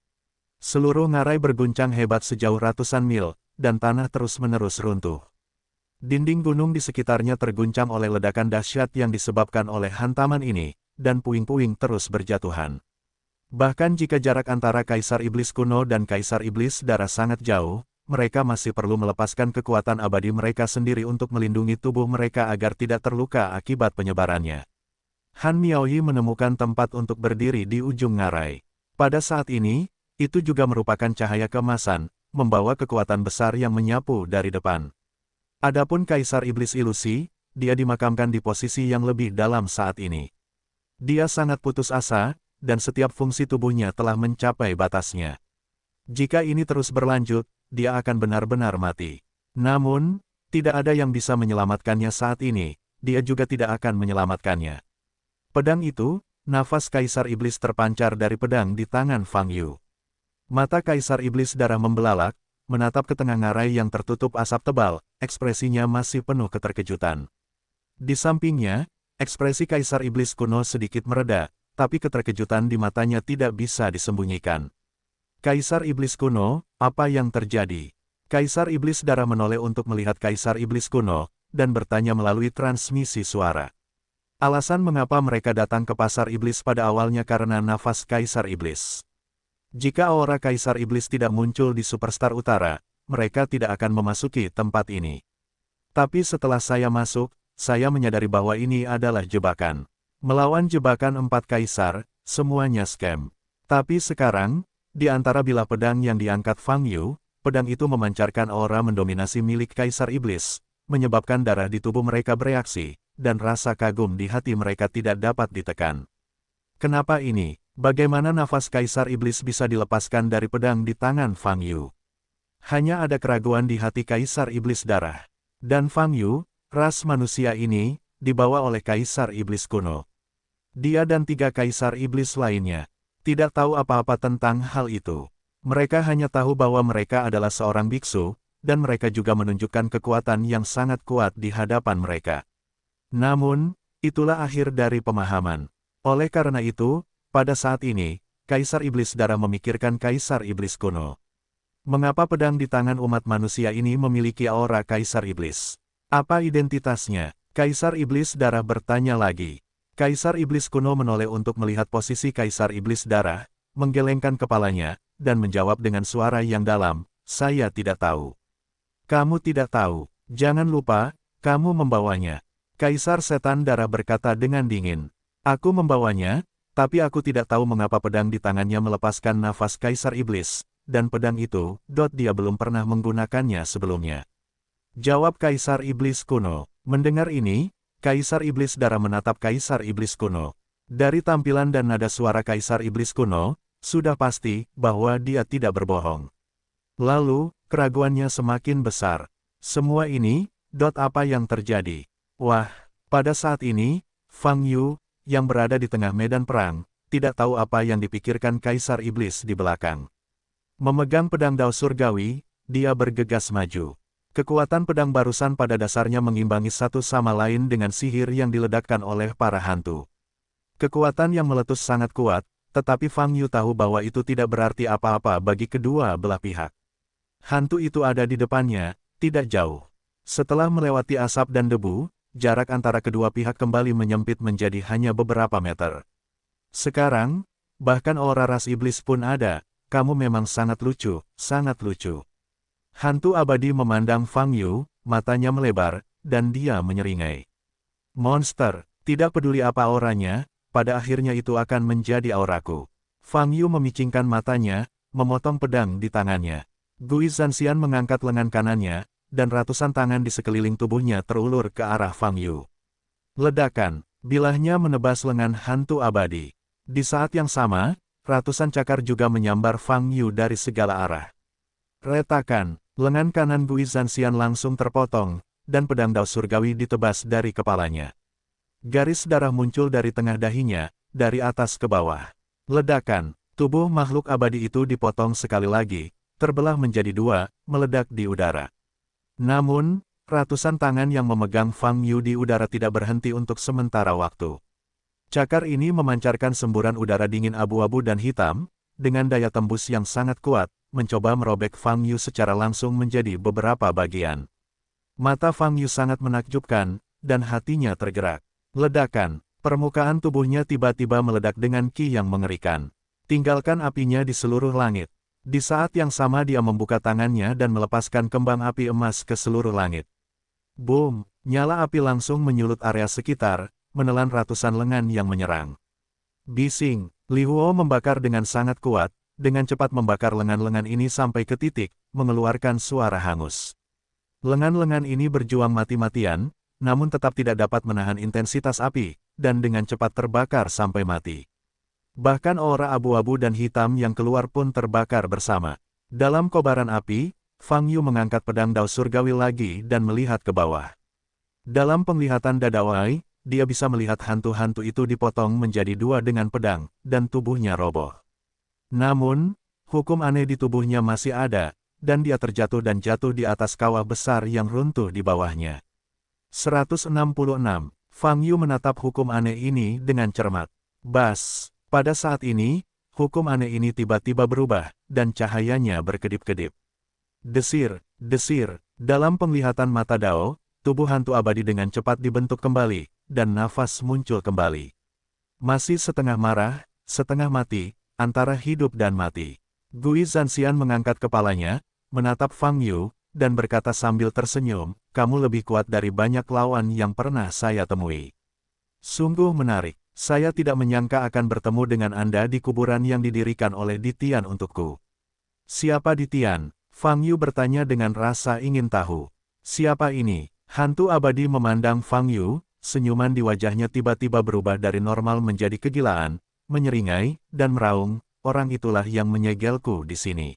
[SPEAKER 1] Seluruh ngarai berguncang hebat sejauh ratusan mil, dan tanah terus-menerus runtuh. Dinding gunung di sekitarnya terguncang oleh ledakan dahsyat yang disebabkan oleh hantaman ini, dan puing-puing terus berjatuhan. Bahkan jika jarak antara Kaisar Iblis kuno dan Kaisar Iblis darah sangat jauh, mereka masih perlu melepaskan kekuatan abadi mereka sendiri untuk melindungi tubuh mereka agar tidak terluka akibat penyebarannya. Han Miaoyi menemukan tempat untuk berdiri di ujung ngarai. Pada saat ini, itu juga merupakan cahaya keemasan, membawa kekuatan besar yang menyapu dari depan. Adapun Kaisar Iblis Ilusi, dia dimakamkan di posisi yang lebih dalam saat ini. Dia sangat putus asa, dan setiap fungsi tubuhnya telah mencapai batasnya. Jika ini terus berlanjut, dia akan benar-benar mati. Namun, tidak ada yang bisa menyelamatkannya saat ini, dia juga tidak akan menyelamatkannya. Pedang itu, nafas Kaisar Iblis terpancar dari pedang di tangan Fang Yu. Mata Kaisar Iblis darah membelalak, menatap ke tengah ngarai yang tertutup asap tebal, ekspresinya masih penuh keterkejutan. Di sampingnya, ekspresi Kaisar Iblis kuno sedikit mereda, tapi keterkejutan di matanya tidak bisa disembunyikan. Kaisar Iblis kuno, apa yang terjadi? Kaisar Iblis darah menoleh untuk melihat Kaisar Iblis kuno, dan bertanya melalui transmisi suara. Alasan mengapa mereka datang ke pasar iblis pada awalnya karena nafas Kaisar Iblis. Jika aura Kaisar Iblis tidak muncul di Superstar Utara, mereka tidak akan memasuki tempat ini. Tapi setelah saya masuk, saya menyadari bahwa ini adalah jebakan. Melawan jebakan 4 kaisar, semuanya scam. Tapi sekarang, di antara bilah pedang yang diangkat Fang Yu, pedang itu memancarkan aura mendominasi milik Kaisar Iblis, menyebabkan darah di tubuh mereka bereaksi, dan rasa kagum di hati mereka tidak dapat ditekan. Kenapa ini? Bagaimana nafas Kaisar Iblis bisa dilepaskan dari pedang di tangan Fang Yu? Hanya ada keraguan di hati Kaisar Iblis darah. Dan Fang Yu, ras manusia ini, dibawa oleh Kaisar Iblis kuno. Dia dan 3 Kaisar Iblis lainnya tidak tahu apa-apa tentang hal itu. Mereka hanya tahu bahwa mereka adalah seorang biksu, dan mereka juga menunjukkan kekuatan yang sangat kuat di hadapan mereka. Namun, itulah akhir dari pemahaman. Oleh karena itu, pada saat ini, Kaisar Iblis darah memikirkan Kaisar Iblis kuno. Mengapa pedang di tangan umat manusia ini memiliki aura Kaisar Iblis? Apa identitasnya? Kaisar Iblis darah bertanya lagi. Kaisar Iblis kuno menoleh untuk melihat posisi Kaisar Iblis darah, menggelengkan kepalanya, dan menjawab dengan suara yang dalam, "Saya tidak tahu." "Kamu tidak tahu? Jangan lupa, kamu membawanya." Kaisar Setan darah berkata dengan dingin. "Aku membawanya, tapi aku tidak tahu mengapa pedang di tangannya melepaskan nafas Kaisar Iblis, dan pedang itu, dia belum pernah menggunakannya sebelumnya." Jawab Kaisar Iblis kuno. Mendengar ini, Kaisar Iblis darah menatap Kaisar Iblis kuno. Dari tampilan dan nada suara Kaisar Iblis kuno, sudah pasti bahwa dia tidak berbohong. Lalu, keraguannya semakin besar. Semua ini, apa yang terjadi? Wah, pada saat ini, Fang Yu, yang berada di tengah medan perang, tidak tahu apa yang dipikirkan Kaisar Iblis di belakang. Memegang pedang dao surgawi, dia bergegas maju. Kekuatan pedang barusan pada dasarnya mengimbangi satu sama lain dengan sihir yang diledakkan oleh para hantu. Kekuatan yang meletus sangat kuat, tetapi Fang Yu tahu bahwa itu tidak berarti apa-apa bagi kedua belah pihak. Hantu itu ada di depannya, tidak jauh. Setelah melewati asap dan debu, jarak antara kedua pihak kembali menyempit menjadi hanya beberapa meter. Sekarang, bahkan aura ras iblis pun ada. Kamu memang sangat lucu, sangat lucu. Hantu abadi memandang Fang Yu, matanya melebar, dan dia menyeringai. Monster, tidak peduli apa auranya, pada akhirnya itu akan menjadi auraku. Fang Yu memicingkan matanya, memotong pedang di tangannya. Gui Zanxian mengangkat lengan kanannya, dan ratusan tangan di sekeliling tubuhnya terulur ke arah Fang Yu. Ledakan, bilahnya menebas lengan hantu abadi. Di saat yang sama, ratusan cakar juga menyambar Fang Yu dari segala arah. Retakan, lengan kanan Gui Zanxian langsung terpotong, dan pedang dao surgawi ditebas dari kepalanya. Garis darah muncul dari tengah dahinya, dari atas ke bawah. Ledakan, tubuh makhluk abadi itu dipotong sekali lagi, terbelah menjadi 2, meledak di udara. Namun, Ratusan tangan yang memegang Fang Yu di udara tidak berhenti untuk sementara waktu. Cakar ini memancarkan semburan udara dingin abu-abu dan hitam, dengan daya tembus yang sangat kuat, mencoba merobek Fang Yu secara langsung menjadi beberapa bagian. Mata Fang Yu sangat menakjubkan, dan hatinya tergerak. Ledakan, permukaan tubuhnya tiba-tiba meledak dengan ki yang mengerikan. Tinggalkan apinya di seluruh langit. Di saat yang sama dia membuka tangannya dan melepaskan kembang api emas ke seluruh langit. Boom! Nyala api langsung menyulut area sekitar, menelan ratusan lengan yang menyerang. Bising! Li Huo membakar dengan sangat kuat, dengan cepat membakar lengan-lengan ini sampai ke titik, mengeluarkan suara hangus. Lengan-lengan ini berjuang mati-matian, namun tetap tidak dapat menahan intensitas api, dan dengan cepat terbakar sampai mati. Bahkan aura abu-abu dan hitam yang keluar pun terbakar bersama. Dalam kobaran api, Fang Yu mengangkat pedang Dao Surgawi lagi dan melihat ke bawah. Dalam penglihatan dadawai, dia bisa melihat hantu-hantu itu dipotong menjadi dua dengan pedang, dan tubuhnya roboh. Namun, hukum aneh di tubuhnya masih ada, dan dia terjatuh dan jatuh di atas kawah besar yang runtuh di bawahnya. 166. Fang Yu menatap hukum aneh ini dengan cermat. Bas! Pada saat ini, hukum aneh ini tiba-tiba berubah, dan cahayanya berkedip-kedip. Desir, desir, dalam penglihatan mata Dao, tubuh hantu abadi dengan cepat dibentuk kembali, dan nafas muncul kembali. Masih setengah marah, setengah mati, antara hidup dan mati. Gui Zanxian mengangkat kepalanya, menatap Fang Yu, dan berkata sambil tersenyum, kamu lebih kuat dari banyak lawan yang pernah saya temui. Sungguh menarik, saya tidak menyangka akan bertemu dengan Anda di kuburan yang didirikan oleh Ditian untukku. Siapa Ditian? Fang Yu bertanya dengan rasa ingin tahu. Siapa ini? Hantu abadi memandang Fang Yu, senyuman di wajahnya tiba-tiba berubah dari normal menjadi kegilaan, menyeringai, dan meraung, orang itulah yang menyegelku di sini.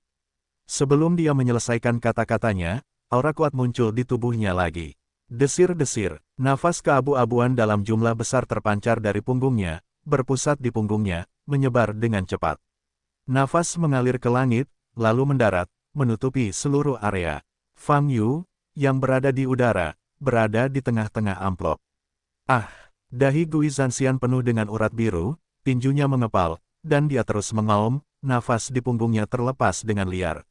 [SPEAKER 1] Sebelum dia menyelesaikan kata-katanya, aura kuat muncul di tubuhnya lagi. Desir-desir, nafas keabu-abuan dalam jumlah besar terpancar dari punggungnya, berpusat di punggungnya, menyebar dengan cepat. Nafas mengalir ke langit, lalu mendarat, menutupi seluruh area. Fang Yu, yang berada di udara, berada di tengah-tengah amplop. Ah! Dahi Gui Zanxian penuh dengan urat biru, tinjunya mengepal, dan dia terus mengaum, nafas di punggungnya terlepas dengan liar.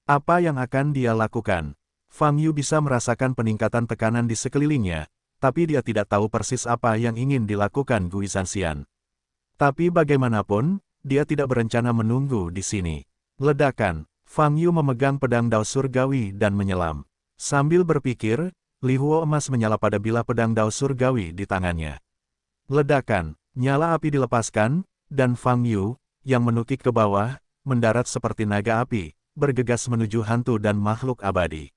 [SPEAKER 1] Apa yang akan dia lakukan? Fang Yu bisa merasakan peningkatan tekanan di sekelilingnya, tapi dia tidak tahu persis apa yang ingin dilakukan Gui Zanxian. Tapi bagaimanapun, dia tidak berencana menunggu di sini. Ledakan! Fang Yu memegang pedang Dao Surgawi dan menyelam. Sambil berpikir, Li Huo emas menyala pada bilah pedang Dao Surgawi di tangannya. Ledakan! Nyala api dilepaskan, dan Fang Yu, yang menukik ke bawah, mendarat seperti naga api, bergegas menuju hantu dan makhluk abadi.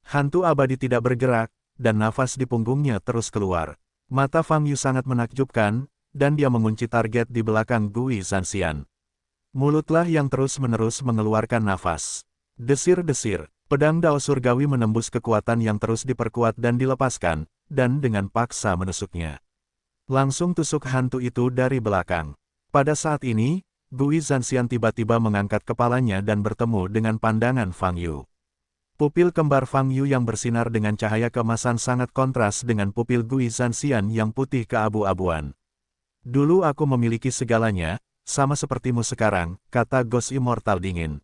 [SPEAKER 1] Hantu abadi tidak bergerak, dan nafas di punggungnya terus keluar. Mata Fang Yu sangat menakjubkan, dan dia mengunci target di belakang Gui Zanxian. Mulutlah yang terus-menerus mengeluarkan nafas. Desir-desir, pedang Dao Surgawi menembus kekuatan yang terus diperkuat dan dilepaskan, dan dengan paksa menusuknya. Langsung tusuk hantu itu dari belakang. Pada saat ini, Gui Zanxian tiba-tiba mengangkat kepalanya dan bertemu dengan pandangan Fang Yu. Pupil kembar Fang Yu yang bersinar dengan cahaya keemasan sangat kontras dengan pupil Gui Zanxian yang putih keabu-abuan. Dulu aku memiliki segalanya, sama sepertimu sekarang, kata Ghost Immortal dingin.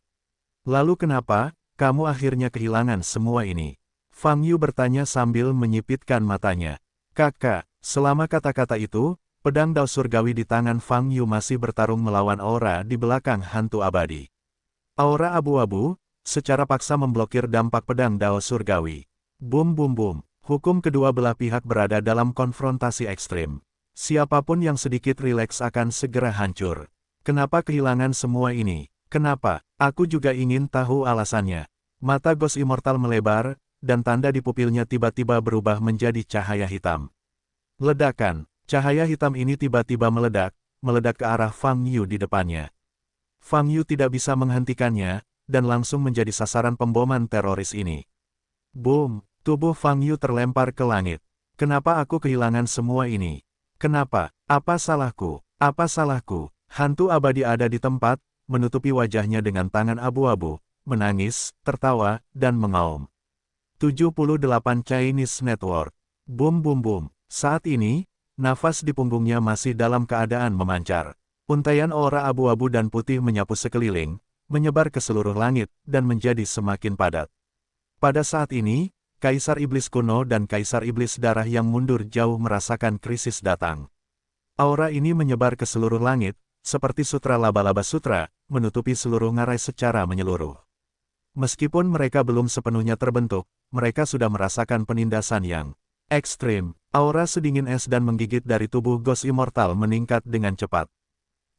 [SPEAKER 1] Lalu kenapa, kamu akhirnya kehilangan semua ini? Fang Yu bertanya sambil menyipitkan matanya. Kakak, selama kata-kata itu, pedang Dao Surgawi di tangan Fang Yu masih bertarung melawan aura di belakang hantu abadi. Aura abu-abu, secara paksa memblokir dampak pedang Dao Surgawi. Bum bum bum, hukum kedua belah pihak berada dalam konfrontasi ekstrim. Siapapun yang sedikit rileks akan segera hancur. Kenapa kehilangan semua ini? Kenapa? Aku juga ingin tahu alasannya. Mata Ghost Immortal melebar, dan tanda di pupilnya tiba-tiba berubah menjadi cahaya hitam. Ledakan, cahaya hitam ini tiba-tiba meledak ke arah Fang Yu di depannya. Fang Yu tidak bisa menghentikannya, dan langsung menjadi sasaran pemboman teroris ini. Boom, tubuh Fang Yu terlempar ke langit. Kenapa aku kehilangan semua ini? Kenapa? Apa salahku? Apa salahku? Hantu abadi ada di tempat, menutupi wajahnya dengan tangan abu-abu, menangis, tertawa, dan mengaum. 78 Chinese Network. Boom boom boom. Saat ini, nafas di punggungnya masih dalam keadaan memancar. Untaian aura abu-abu dan putih menyapu sekeliling, menyebar ke seluruh langit, dan menjadi semakin padat. Pada saat ini, Kaisar Iblis Kuno dan Kaisar Iblis Darah yang mundur jauh merasakan krisis datang. Aura ini menyebar ke seluruh langit, seperti sutra laba-laba sutra, menutupi seluruh ngarai secara menyeluruh. Meskipun mereka belum sepenuhnya terbentuk, mereka sudah merasakan penindasan yang ekstrim. Aura sedingin es dan menggigit dari tubuh Ghost Immortal meningkat dengan cepat.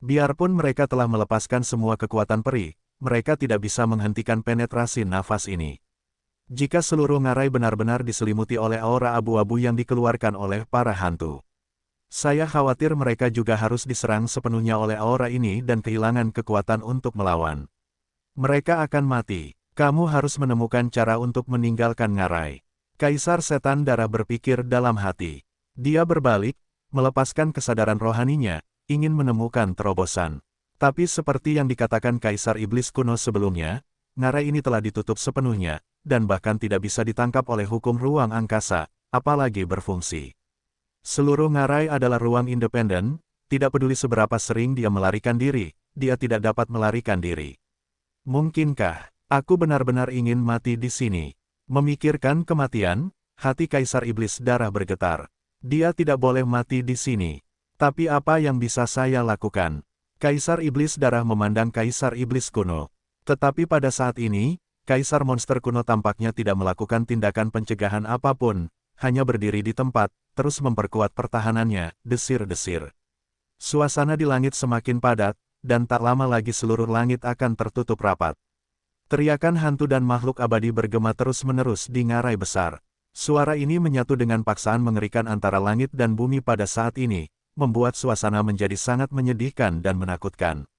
[SPEAKER 1] Biarpun mereka telah melepaskan semua kekuatan peri, mereka tidak bisa menghentikan penetrasi nafas ini. Jika seluruh ngarai benar-benar diselimuti oleh aura abu-abu yang dikeluarkan oleh para hantu, saya khawatir mereka juga harus diserang sepenuhnya oleh aura ini dan kehilangan kekuatan untuk melawan. Mereka akan mati. Kamu harus menemukan cara untuk meninggalkan ngarai. Kaisar Setan Darah berpikir dalam hati. Dia berbalik, melepaskan kesadaran rohaninya, ingin menemukan terobosan. Tapi seperti yang dikatakan Kaisar Iblis Kuno sebelumnya, ngarai ini telah ditutup sepenuhnya, dan bahkan tidak bisa ditangkap oleh hukum ruang angkasa, apalagi berfungsi. Seluruh ngarai adalah ruang independen, tidak peduli seberapa sering dia melarikan diri, dia tidak dapat melarikan diri. Mungkinkah aku benar-benar ingin mati di sini? Memikirkan kematian, hati Kaisar Iblis Darah bergetar. Dia tidak boleh mati di sini. Tapi apa yang bisa saya lakukan? Kaisar Iblis Darah memandang Kaisar Iblis Kuno. Tetapi pada saat ini, Kaisar Monster Kuno tampaknya tidak melakukan tindakan pencegahan apapun, hanya berdiri di tempat, terus memperkuat pertahanannya, desir-desir. Suasana di langit semakin padat, dan tak lama lagi seluruh langit akan tertutup rapat. Teriakan hantu dan makhluk abadi bergema terus-menerus di ngarai besar. Suara ini menyatu dengan paksaan mengerikan antara langit dan bumi pada saat ini, membuat suasana menjadi sangat menyedihkan dan menakutkan.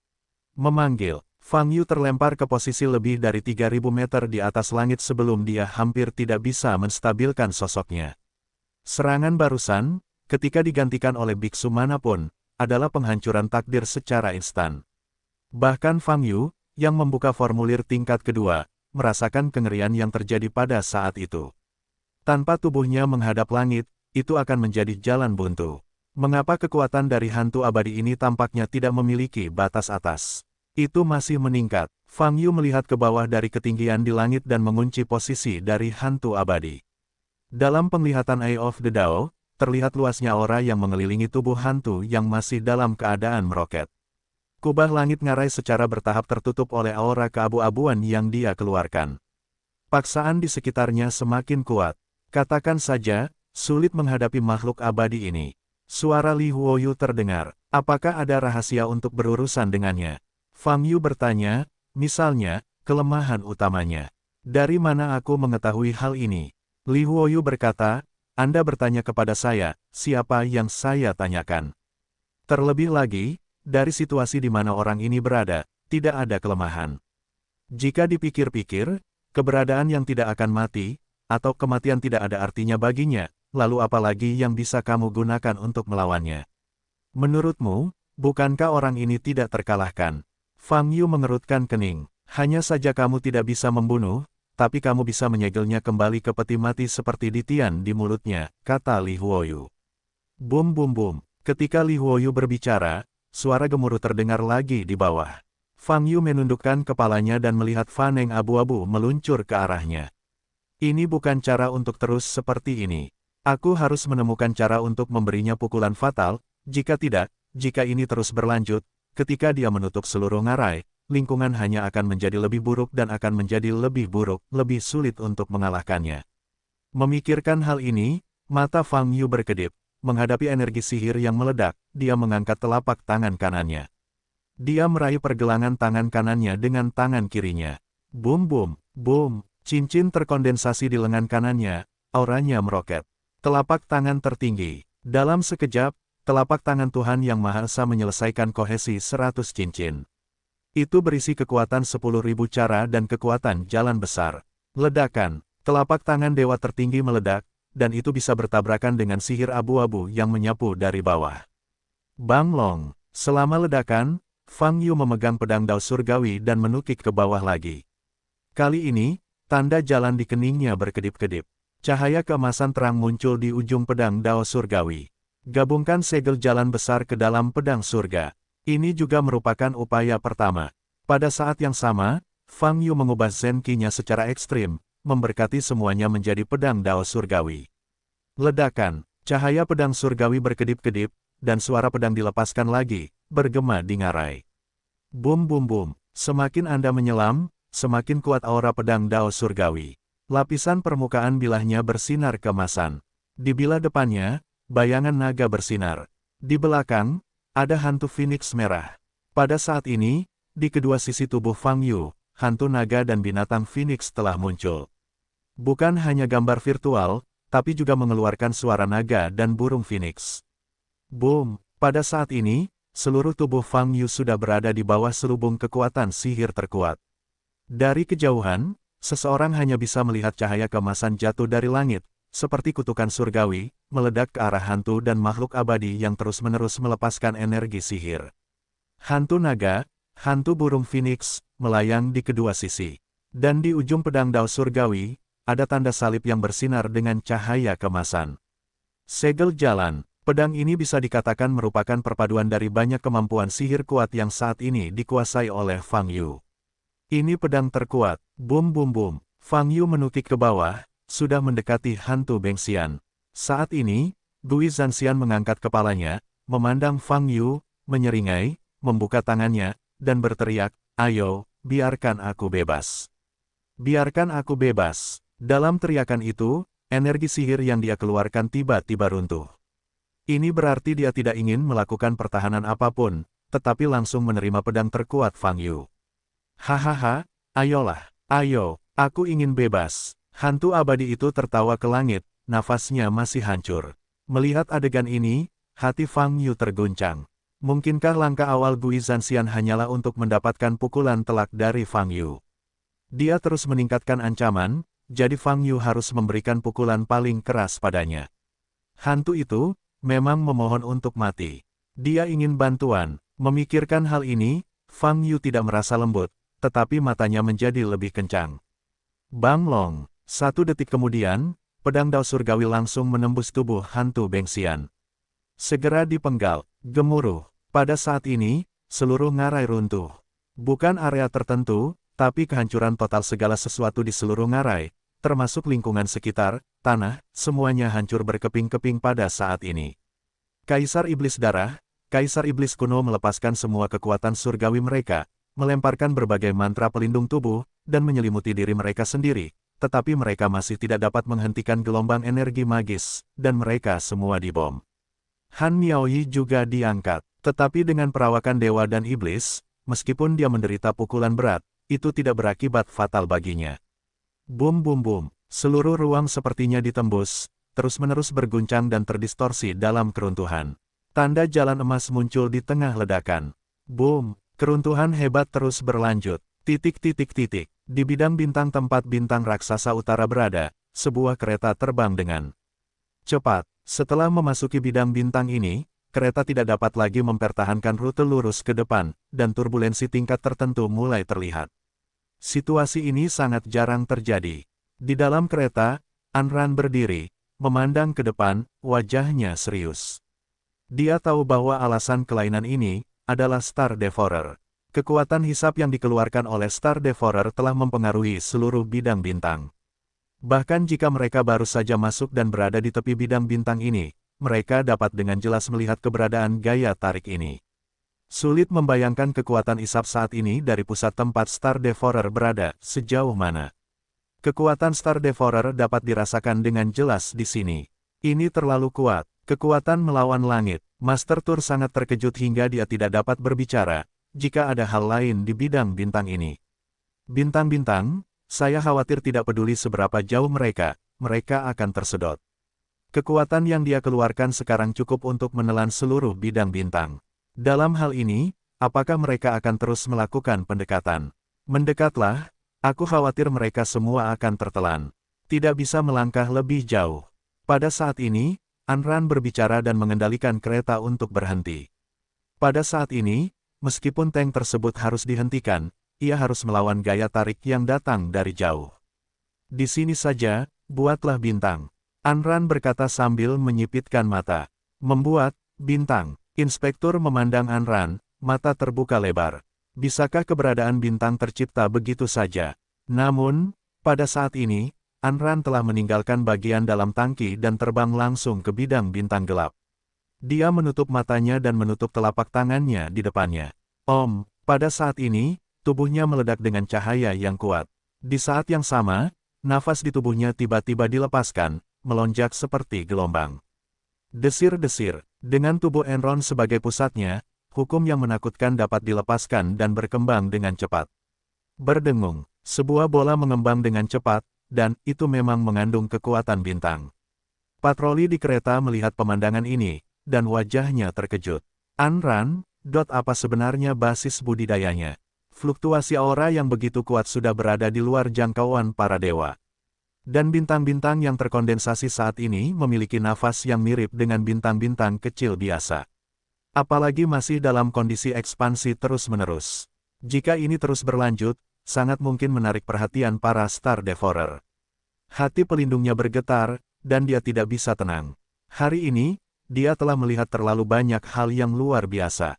[SPEAKER 1] Memanggil, Fang Yu terlempar ke posisi lebih dari 3.000 meter di atas langit sebelum dia hampir tidak bisa menstabilkan sosoknya. Serangan barusan, ketika digantikan oleh biksu manapun, adalah penghancuran takdir secara instan. Bahkan Fang Yu, yang membuka formulir tingkat kedua, merasakan kengerian yang terjadi pada saat itu. Tanpa tubuhnya menghadap langit, itu akan menjadi jalan buntu. Mengapa kekuatan dari hantu abadi ini tampaknya tidak memiliki batas atas? Itu masih meningkat. Fang Yu melihat ke bawah dari ketinggian di langit dan mengunci posisi dari hantu abadi. Dalam penglihatan Eye of the Dao, terlihat luasnya aura yang mengelilingi tubuh hantu yang masih dalam keadaan meroket. Kubah langit ngarai secara bertahap tertutup oleh aura keabu-abuan yang dia keluarkan. Paksaan di sekitarnya semakin kuat. Katakan saja, sulit menghadapi makhluk abadi ini. Suara Li Huoyu terdengar. Apakah ada rahasia untuk berurusan dengannya? Fang Yu bertanya, misalnya, kelemahan utamanya. Dari mana aku mengetahui hal ini? Li Huoyu berkata, Anda bertanya kepada saya, siapa yang saya tanyakan? Terlebih lagi, dari situasi di mana orang ini berada, tidak ada kelemahan. Jika dipikir-pikir, keberadaan yang tidak akan mati, atau kematian tidak ada artinya baginya, lalu apalagi yang bisa kamu gunakan untuk melawannya? Menurutmu, bukankah orang ini tidak terkalahkan? Fang Yu mengerutkan kening. Hanya saja kamu tidak bisa membunuh, tapi kamu bisa menyegelnya kembali ke peti mati seperti Ditian di mulutnya, kata Li Huoyu. Bum bum bum. Ketika Li Huoyu berbicara, suara gemuruh terdengar lagi di bawah. Fang Yu menundukkan kepalanya dan melihat faneng abu-abu meluncur ke arahnya. Ini bukan cara untuk terus seperti ini. Aku harus menemukan cara untuk memberinya pukulan fatal, jika tidak, jika ini terus berlanjut, ketika dia menutup seluruh ngarai, lingkungan hanya akan menjadi lebih buruk dan akan menjadi lebih buruk, lebih sulit untuk mengalahkannya. Memikirkan hal ini, mata Fang Yu berkedip. Menghadapi energi sihir yang meledak, dia mengangkat telapak tangan kanannya. Dia meraih pergelangan tangan kanannya dengan tangan kirinya. Bum bum, bum, cincin terkondensasi di lengan kanannya, auranya meroket. Telapak tangan tertinggi. Dalam sekejap, telapak tangan Tuhan Yang Maha Esa menyelesaikan kohesi 100 cincin. Itu berisi kekuatan 10.000 cara dan kekuatan jalan besar. Ledakan, telapak tangan dewa tertinggi meledak, dan itu bisa bertabrakan dengan sihir abu-abu yang menyapu dari bawah. Bang Long, selama ledakan, Fang Yu memegang pedang dao surgawi dan menukik ke bawah lagi. Kali ini, Tanda jalan di keningnya berkedip-kedip. Cahaya keemasan terang muncul di ujung pedang Dao Surgawi. Gabungkan segel jalan besar ke dalam pedang surga. Ini juga merupakan upaya pertama. Pada saat yang sama, Fang Yu mengubah Zen Qi-nya secara ekstrim, memberkati semuanya menjadi pedang Dao Surgawi. Ledakan, cahaya pedang surgawi berkedip-kedip, dan suara pedang dilepaskan lagi, bergema di ngarai. Bum bum bum, semakin Anda menyelam, semakin kuat aura pedang Dao Surgawi. Lapisan permukaan bilahnya bersinar keemasan. Di bilah depannya, bayangan naga bersinar. Di belakang, ada hantu Phoenix merah. Pada saat ini, di kedua sisi tubuh Fang Yu, hantu naga dan binatang Phoenix telah muncul. Bukan hanya gambar virtual, tapi juga mengeluarkan suara naga dan burung Phoenix. Boom! Pada saat ini, seluruh tubuh Fang Yu sudah berada di bawah selubung kekuatan sihir terkuat. Dari kejauhan, seseorang hanya bisa melihat cahaya keemasan jatuh dari langit, seperti kutukan surgawi, meledak ke arah hantu dan makhluk abadi yang terus-menerus melepaskan energi sihir. Hantu naga, hantu burung Phoenix, melayang di kedua sisi. Dan di ujung pedang Dao Surgawi, ada tanda salib yang bersinar dengan cahaya keemasan. Segel jalan, pedang ini bisa dikatakan merupakan perpaduan dari banyak kemampuan sihir kuat yang saat ini dikuasai oleh Fang Yu. Ini pedang terkuat, bum bum bum. Fang Yu menukik ke bawah, sudah mendekati hantu Bengxian. Saat ini, Gui Zanxian mengangkat kepalanya, memandang Fang Yu, menyeringai, membuka tangannya, dan berteriak, "Ayo, biarkan aku bebas. Biarkan aku bebas." Dalam teriakan itu, energi sihir yang dia keluarkan tiba-tiba runtuh. Ini berarti dia tidak ingin melakukan pertahanan apapun, tetapi langsung menerima pedang terkuat Fang Yu. Hahaha, ayolah, ayo, aku ingin bebas. Hantu abadi itu tertawa ke langit, nafasnya masih hancur. Melihat adegan ini, hati Fang Yu terguncang. Mungkinkah langkah awal Gui Zanxian hanyalah untuk mendapatkan pukulan telak dari Fang Yu? Dia terus meningkatkan ancaman, jadi Fang Yu harus memberikan pukulan paling keras padanya. Hantu itu memang memohon untuk mati. Dia ingin bantuan. Memikirkan hal ini, Fang Yu tidak merasa lembut, tetapi matanya menjadi lebih kencang. Bang Long, 1 detik kemudian, pedang Dao Surgawi langsung menembus tubuh hantu Bengxian. Segera dipenggal, gemuruh. Pada saat ini, seluruh ngarai runtuh. Bukan area tertentu, tapi kehancuran total segala sesuatu di seluruh ngarai, termasuk lingkungan sekitar, tanah, semuanya hancur berkeping-keping pada saat ini. Kaisar Iblis Darah, Kaisar Iblis kuno melepaskan semua kekuatan surgawi mereka, melemparkan berbagai mantra pelindung tubuh, dan menyelimuti diri mereka sendiri, tetapi mereka masih tidak dapat menghentikan gelombang energi magis, dan mereka semua dibom. Han Miaoyi juga diangkat, tetapi dengan perawakan dewa dan iblis, meskipun dia menderita pukulan berat, itu tidak berakibat fatal baginya. Bum bum bum, seluruh ruang sepertinya ditembus, terus-menerus berguncang dan terdistorsi dalam keruntuhan. Tanda jalan emas muncul di tengah ledakan. Boom! Keruntuhan hebat terus berlanjut. Titik. Di bidang bintang tempat bintang raksasa utara berada, sebuah kereta terbang dengan cepat. Setelah memasuki bidang bintang ini, kereta tidak dapat lagi mempertahankan rute lurus ke depan, dan turbulensi tingkat tertentu mulai terlihat. Situasi ini sangat jarang terjadi. Di dalam kereta, Anran berdiri, memandang ke depan, wajahnya serius. Dia tahu bahwa alasan kelainan ini adalah Star Devourer. Kekuatan hisap yang dikeluarkan oleh Star Devourer telah mempengaruhi seluruh bidang bintang. Bahkan jika mereka baru saja masuk dan berada di tepi bidang bintang ini, mereka dapat dengan jelas melihat keberadaan gaya tarik ini. Sulit membayangkan kekuatan hisap saat ini dari pusat tempat Star Devourer berada, sejauh mana. Kekuatan Star Devourer dapat dirasakan dengan jelas di sini. Ini terlalu kuat. Kekuatan melawan langit. Master Tur sangat terkejut hingga dia tidak dapat berbicara, jika ada hal lain di bidang bintang ini. Bintang-bintang, saya khawatir tidak peduli seberapa jauh mereka akan tersedot. Kekuatan yang dia keluarkan sekarang cukup untuk menelan seluruh bidang bintang. Dalam hal ini, apakah mereka akan terus melakukan pendekatan? Mendekatlah, aku khawatir mereka semua akan tertelan. Tidak bisa melangkah lebih jauh. Pada saat ini, Anran berbicara dan mengendalikan kereta untuk berhenti. Pada saat ini, meskipun tank tersebut harus dihentikan, ia harus melawan gaya tarik yang datang dari jauh. Di sini saja, buatlah bintang. Anran berkata sambil menyipitkan mata. Membuat bintang. Inspektur memandang Anran, mata terbuka lebar. Bisakah keberadaan bintang tercipta begitu saja? Namun, pada saat ini, Anran telah meninggalkan bagian dalam tangki dan terbang langsung ke bidang bintang gelap. Dia menutup matanya dan menutup telapak tangannya di depannya. Pada saat ini, tubuhnya meledak dengan cahaya yang kuat. Di saat yang sama, nafas di tubuhnya tiba-tiba dilepaskan, melonjak seperti gelombang. Desir-desir, dengan tubuh Enron sebagai pusatnya, hukum yang menakutkan dapat dilepaskan dan berkembang dengan cepat. Berdengung, sebuah bola mengembang dengan cepat, dan itu memang mengandung kekuatan bintang. Patroli di kereta melihat pemandangan ini, dan wajahnya terkejut. Anran, apa sebenarnya basis budidayanya? Fluktuasi aura yang begitu kuat sudah berada di luar jangkauan para dewa. Dan bintang-bintang yang terkondensasi saat ini memiliki nafas yang mirip dengan bintang-bintang kecil biasa. Apalagi masih dalam kondisi ekspansi terus-menerus. Jika ini terus berlanjut, sangat mungkin menarik perhatian para Star Devourer. Hati pelindungnya bergetar, dan dia tidak bisa tenang. Hari ini, dia telah melihat terlalu banyak hal yang luar biasa.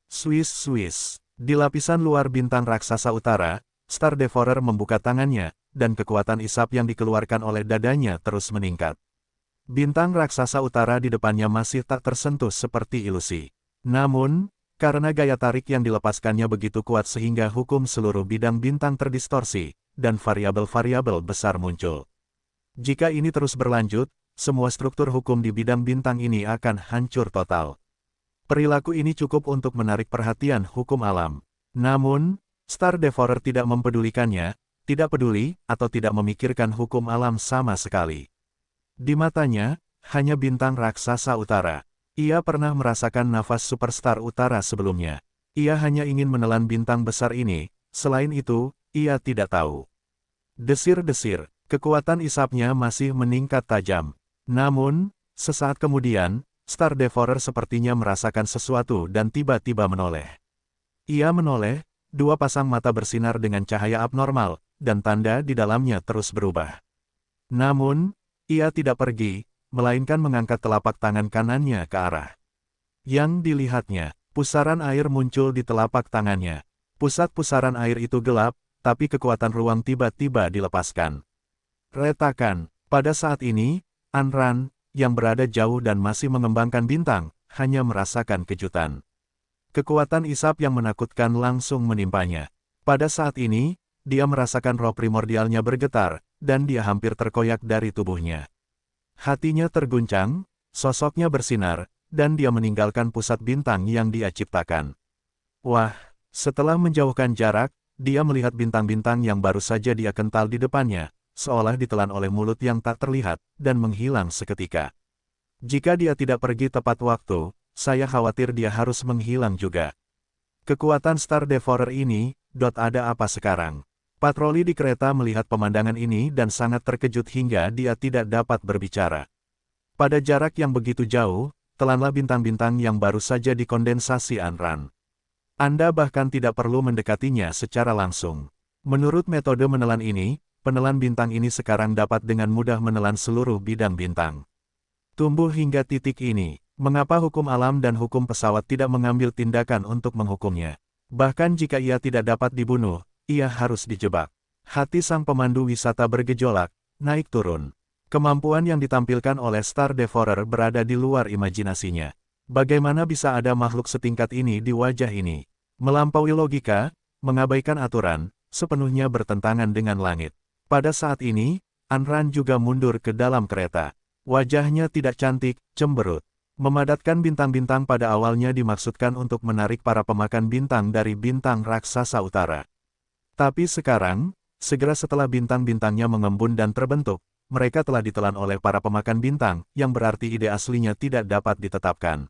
[SPEAKER 1] Swiss. Di lapisan luar bintang raksasa utara, Star Devourer membuka tangannya, dan kekuatan isap yang dikeluarkan oleh dadanya terus meningkat. Bintang raksasa utara di depannya masih tak tersentuh seperti ilusi. Namun, karena gaya tarik yang dilepaskannya begitu kuat sehingga hukum seluruh bidang bintang terdistorsi, dan variabel-variabel besar muncul. Jika ini terus berlanjut, semua struktur hukum di bidang bintang ini akan hancur total. Perilaku ini cukup untuk menarik perhatian hukum alam. Namun, Star Devourer tidak mempedulikannya, tidak peduli, atau tidak memikirkan hukum alam sama sekali. Di matanya, hanya bintang raksasa utara. Ia pernah merasakan nafas superstar utara sebelumnya. Ia hanya ingin menelan bintang besar ini, selain itu, ia tidak tahu. Desir-desir, kekuatan isapnya masih meningkat tajam. Namun, sesaat kemudian, Star Devourer sepertinya merasakan sesuatu dan tiba-tiba menoleh. Ia menoleh, dua pasang mata bersinar dengan cahaya abnormal, dan tanda di dalamnya terus berubah. Namun, ia tidak pergi, melainkan mengangkat telapak tangan kanannya ke arah. Yang dilihatnya, pusaran air muncul di telapak tangannya. Pusat pusaran air itu gelap, tapi kekuatan ruang tiba-tiba dilepaskan. Retakan, pada saat ini, Anran, yang berada jauh dan masih mengembangkan bintang, hanya merasakan kejutan. Kekuatan isap yang menakutkan langsung menimpanya. Pada saat ini, dia merasakan roh primordialnya bergetar, dan dia hampir terkoyak dari tubuhnya. Hatinya terguncang, sosoknya bersinar, dan dia meninggalkan pusat bintang yang dia ciptakan. Wah, setelah menjauhkan jarak, dia melihat bintang-bintang yang baru saja dia kental di depannya, seolah ditelan oleh mulut yang tak terlihat, dan menghilang seketika. Jika dia tidak pergi tepat waktu, saya khawatir dia harus menghilang juga. Kekuatan Star Devourer ini, ada apa sekarang? Patroli di kereta melihat pemandangan ini dan sangat terkejut hingga dia tidak dapat berbicara. Pada jarak yang begitu jauh, telanlah bintang-bintang yang baru saja dikondensasi Anran. Anda bahkan tidak perlu mendekatinya secara langsung. Menurut metode menelan ini, penelan bintang ini sekarang dapat dengan mudah menelan seluruh bidang bintang. Tumbuh hingga titik ini, mengapa hukum alam dan hukum pesawat tidak mengambil tindakan untuk menghukumnya? Bahkan jika ia tidak dapat dibunuh, ia harus dijebak. Hati sang pemandu wisata bergejolak, naik turun. Kemampuan yang ditampilkan oleh Star Devourer berada di luar imajinasinya. Bagaimana bisa ada makhluk setingkat ini di wajah ini? Melampaui logika, mengabaikan aturan, sepenuhnya bertentangan dengan langit. Pada saat ini, Anran juga mundur ke dalam kereta. Wajahnya tidak cantik, cemberut. Memadatkan bintang-bintang pada awalnya dimaksudkan untuk menarik para pemakan bintang dari bintang raksasa utara. Tapi sekarang, segera setelah bintang-bintangnya mengembun dan terbentuk, mereka telah ditelan oleh para pemakan bintang, yang berarti ide aslinya tidak dapat ditetapkan.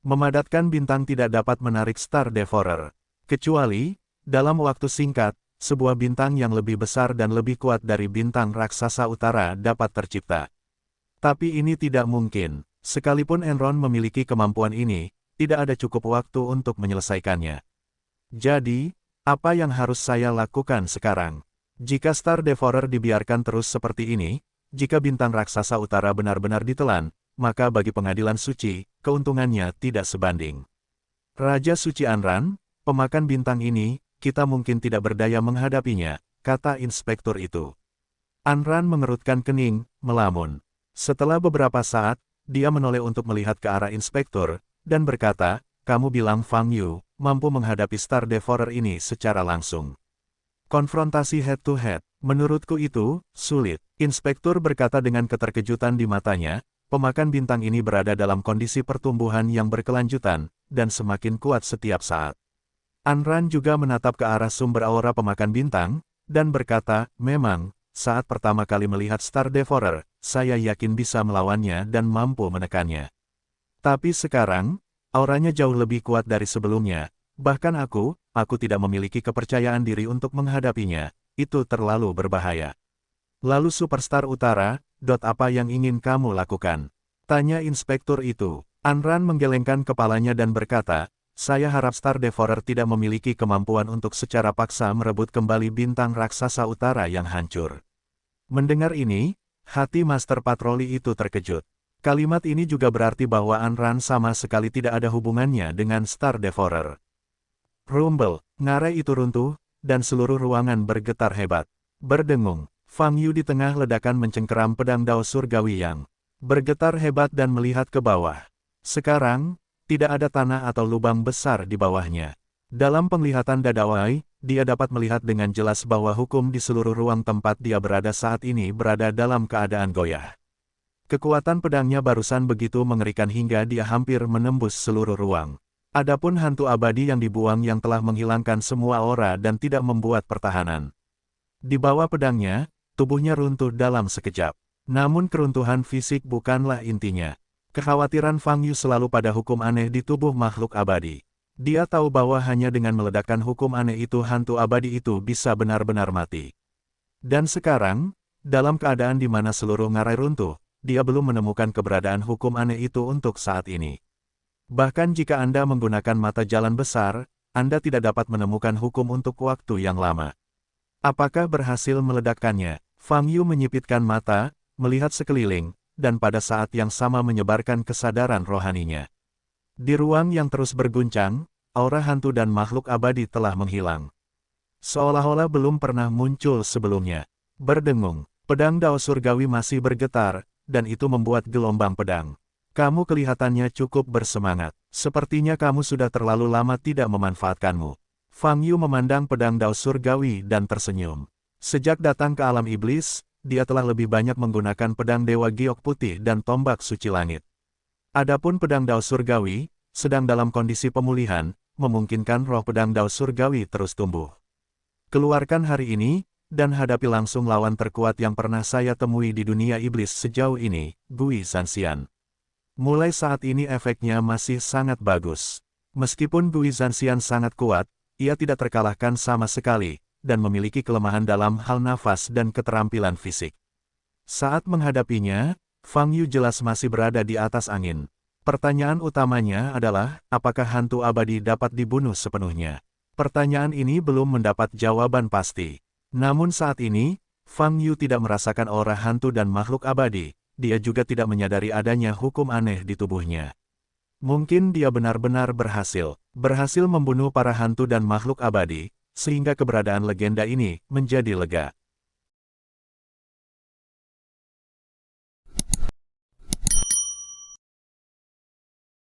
[SPEAKER 1] Memadatkan bintang tidak dapat menarik Star Devourer. Kecuali, dalam waktu singkat, sebuah bintang yang lebih besar dan lebih kuat dari bintang raksasa utara dapat tercipta. Tapi ini tidak mungkin. Sekalipun Enron memiliki kemampuan ini, tidak ada cukup waktu untuk menyelesaikannya. Jadi, apa yang harus saya lakukan sekarang? Jika Star Devourer dibiarkan terus seperti ini, jika bintang raksasa utara benar-benar ditelan, maka bagi pengadilan suci, keuntungannya tidak sebanding. Raja Suci Anran, pemakan bintang ini, kita mungkin tidak berdaya menghadapinya, kata inspektur itu. Anran mengerutkan kening, melamun. Setelah beberapa saat, dia menoleh untuk melihat ke arah inspektur, dan berkata, kamu bilang Fang Yu mampu menghadapi Star Devourer ini secara langsung. Konfrontasi head-to-head, menurutku itu, sulit. Inspektur berkata dengan keterkejutan di matanya, pemakan bintang ini berada dalam kondisi pertumbuhan yang berkelanjutan, dan semakin kuat setiap saat. Anran juga menatap ke arah sumber aura pemakan bintang, dan berkata, memang, saat pertama kali melihat Star Devourer, saya yakin bisa melawannya dan mampu menekannya. Tapi sekarang, auranya jauh lebih kuat dari sebelumnya, bahkan aku tidak memiliki kepercayaan diri untuk menghadapinya, itu terlalu berbahaya. Lalu Superstar Utara, apa yang ingin kamu lakukan? Tanya inspektur itu. Anran menggelengkan kepalanya dan berkata, saya harap Star Devourer tidak memiliki kemampuan untuk secara paksa merebut kembali bintang raksasa utara yang hancur. Mendengar ini, hati Master Patroli itu terkejut. Kalimat ini juga berarti bahwa Anran sama sekali tidak ada hubungannya dengan Star Devourer. Rumble, ngarai itu runtuh, dan seluruh ruangan bergetar hebat. Berdengung, Fang Yu di tengah ledakan mencengkeram pedang Dao Surgawi yang bergetar hebat dan melihat ke bawah. Sekarang, tidak ada tanah atau lubang besar di bawahnya. Dalam penglihatan Dadawai, dia dapat melihat dengan jelas bahwa hukum di seluruh ruang tempat dia berada saat ini berada dalam keadaan goyah. Kekuatan pedangnya barusan begitu mengerikan hingga dia hampir menembus seluruh ruang. Adapun hantu abadi yang dibuang yang telah menghilangkan semua aura dan tidak membuat pertahanan. Di bawah pedangnya, tubuhnya runtuh dalam sekejap. Namun keruntuhan fisik bukanlah intinya. Kekhawatiran Fang Yu selalu pada hukum aneh di tubuh makhluk abadi. Dia tahu bahwa hanya dengan meledakkan hukum aneh itu hantu abadi itu bisa benar-benar mati. Dan sekarang, dalam keadaan di mana seluruh ngarai runtuh, dia belum menemukan keberadaan hukum aneh itu untuk saat ini. Bahkan jika Anda menggunakan mata jalan besar, Anda tidak dapat menemukan hukum untuk waktu yang lama. Apakah berhasil meledakkannya? Fang Yu menyipitkan mata, melihat sekeliling, dan pada saat yang sama menyebarkan kesadaran rohaninya. Di ruang yang terus berguncang, aura hantu dan makhluk abadi telah menghilang. Seolah-olah belum pernah muncul sebelumnya. Berdengung, pedang Dao Surgawi masih bergetar, dan itu membuat gelombang pedang. Kamu kelihatannya cukup bersemangat. Sepertinya kamu sudah terlalu lama tidak memanfaatkanmu. Fang Yu memandang pedang Dao Surgawi dan tersenyum. Sejak datang ke alam iblis, dia telah lebih banyak menggunakan pedang Dewa Giok Putih dan tombak suci langit. Adapun pedang Dao Surgawi, sedang dalam kondisi pemulihan, memungkinkan roh pedang Dao Surgawi terus tumbuh. Keluarkan hari ini, dan hadapi langsung lawan terkuat yang pernah saya temui di dunia iblis sejauh ini, Gui Zanxian. Mulai saat ini efeknya masih sangat bagus. Meskipun Gui Zanxian sangat kuat, ia tidak terkalahkan sama sekali, dan memiliki kelemahan dalam hal nafas dan keterampilan fisik. Saat menghadapinya, Fang Yu jelas masih berada di atas angin. Pertanyaan utamanya adalah, apakah hantu abadi dapat dibunuh sepenuhnya? Pertanyaan ini belum mendapat jawaban pasti. Namun saat ini, Fang Yu tidak merasakan aura hantu dan makhluk abadi. Dia juga tidak menyadari adanya hukum aneh di tubuhnya. Mungkin dia benar-benar berhasil membunuh para hantu dan makhluk abadi, sehingga keberadaan legenda ini menjadi lega.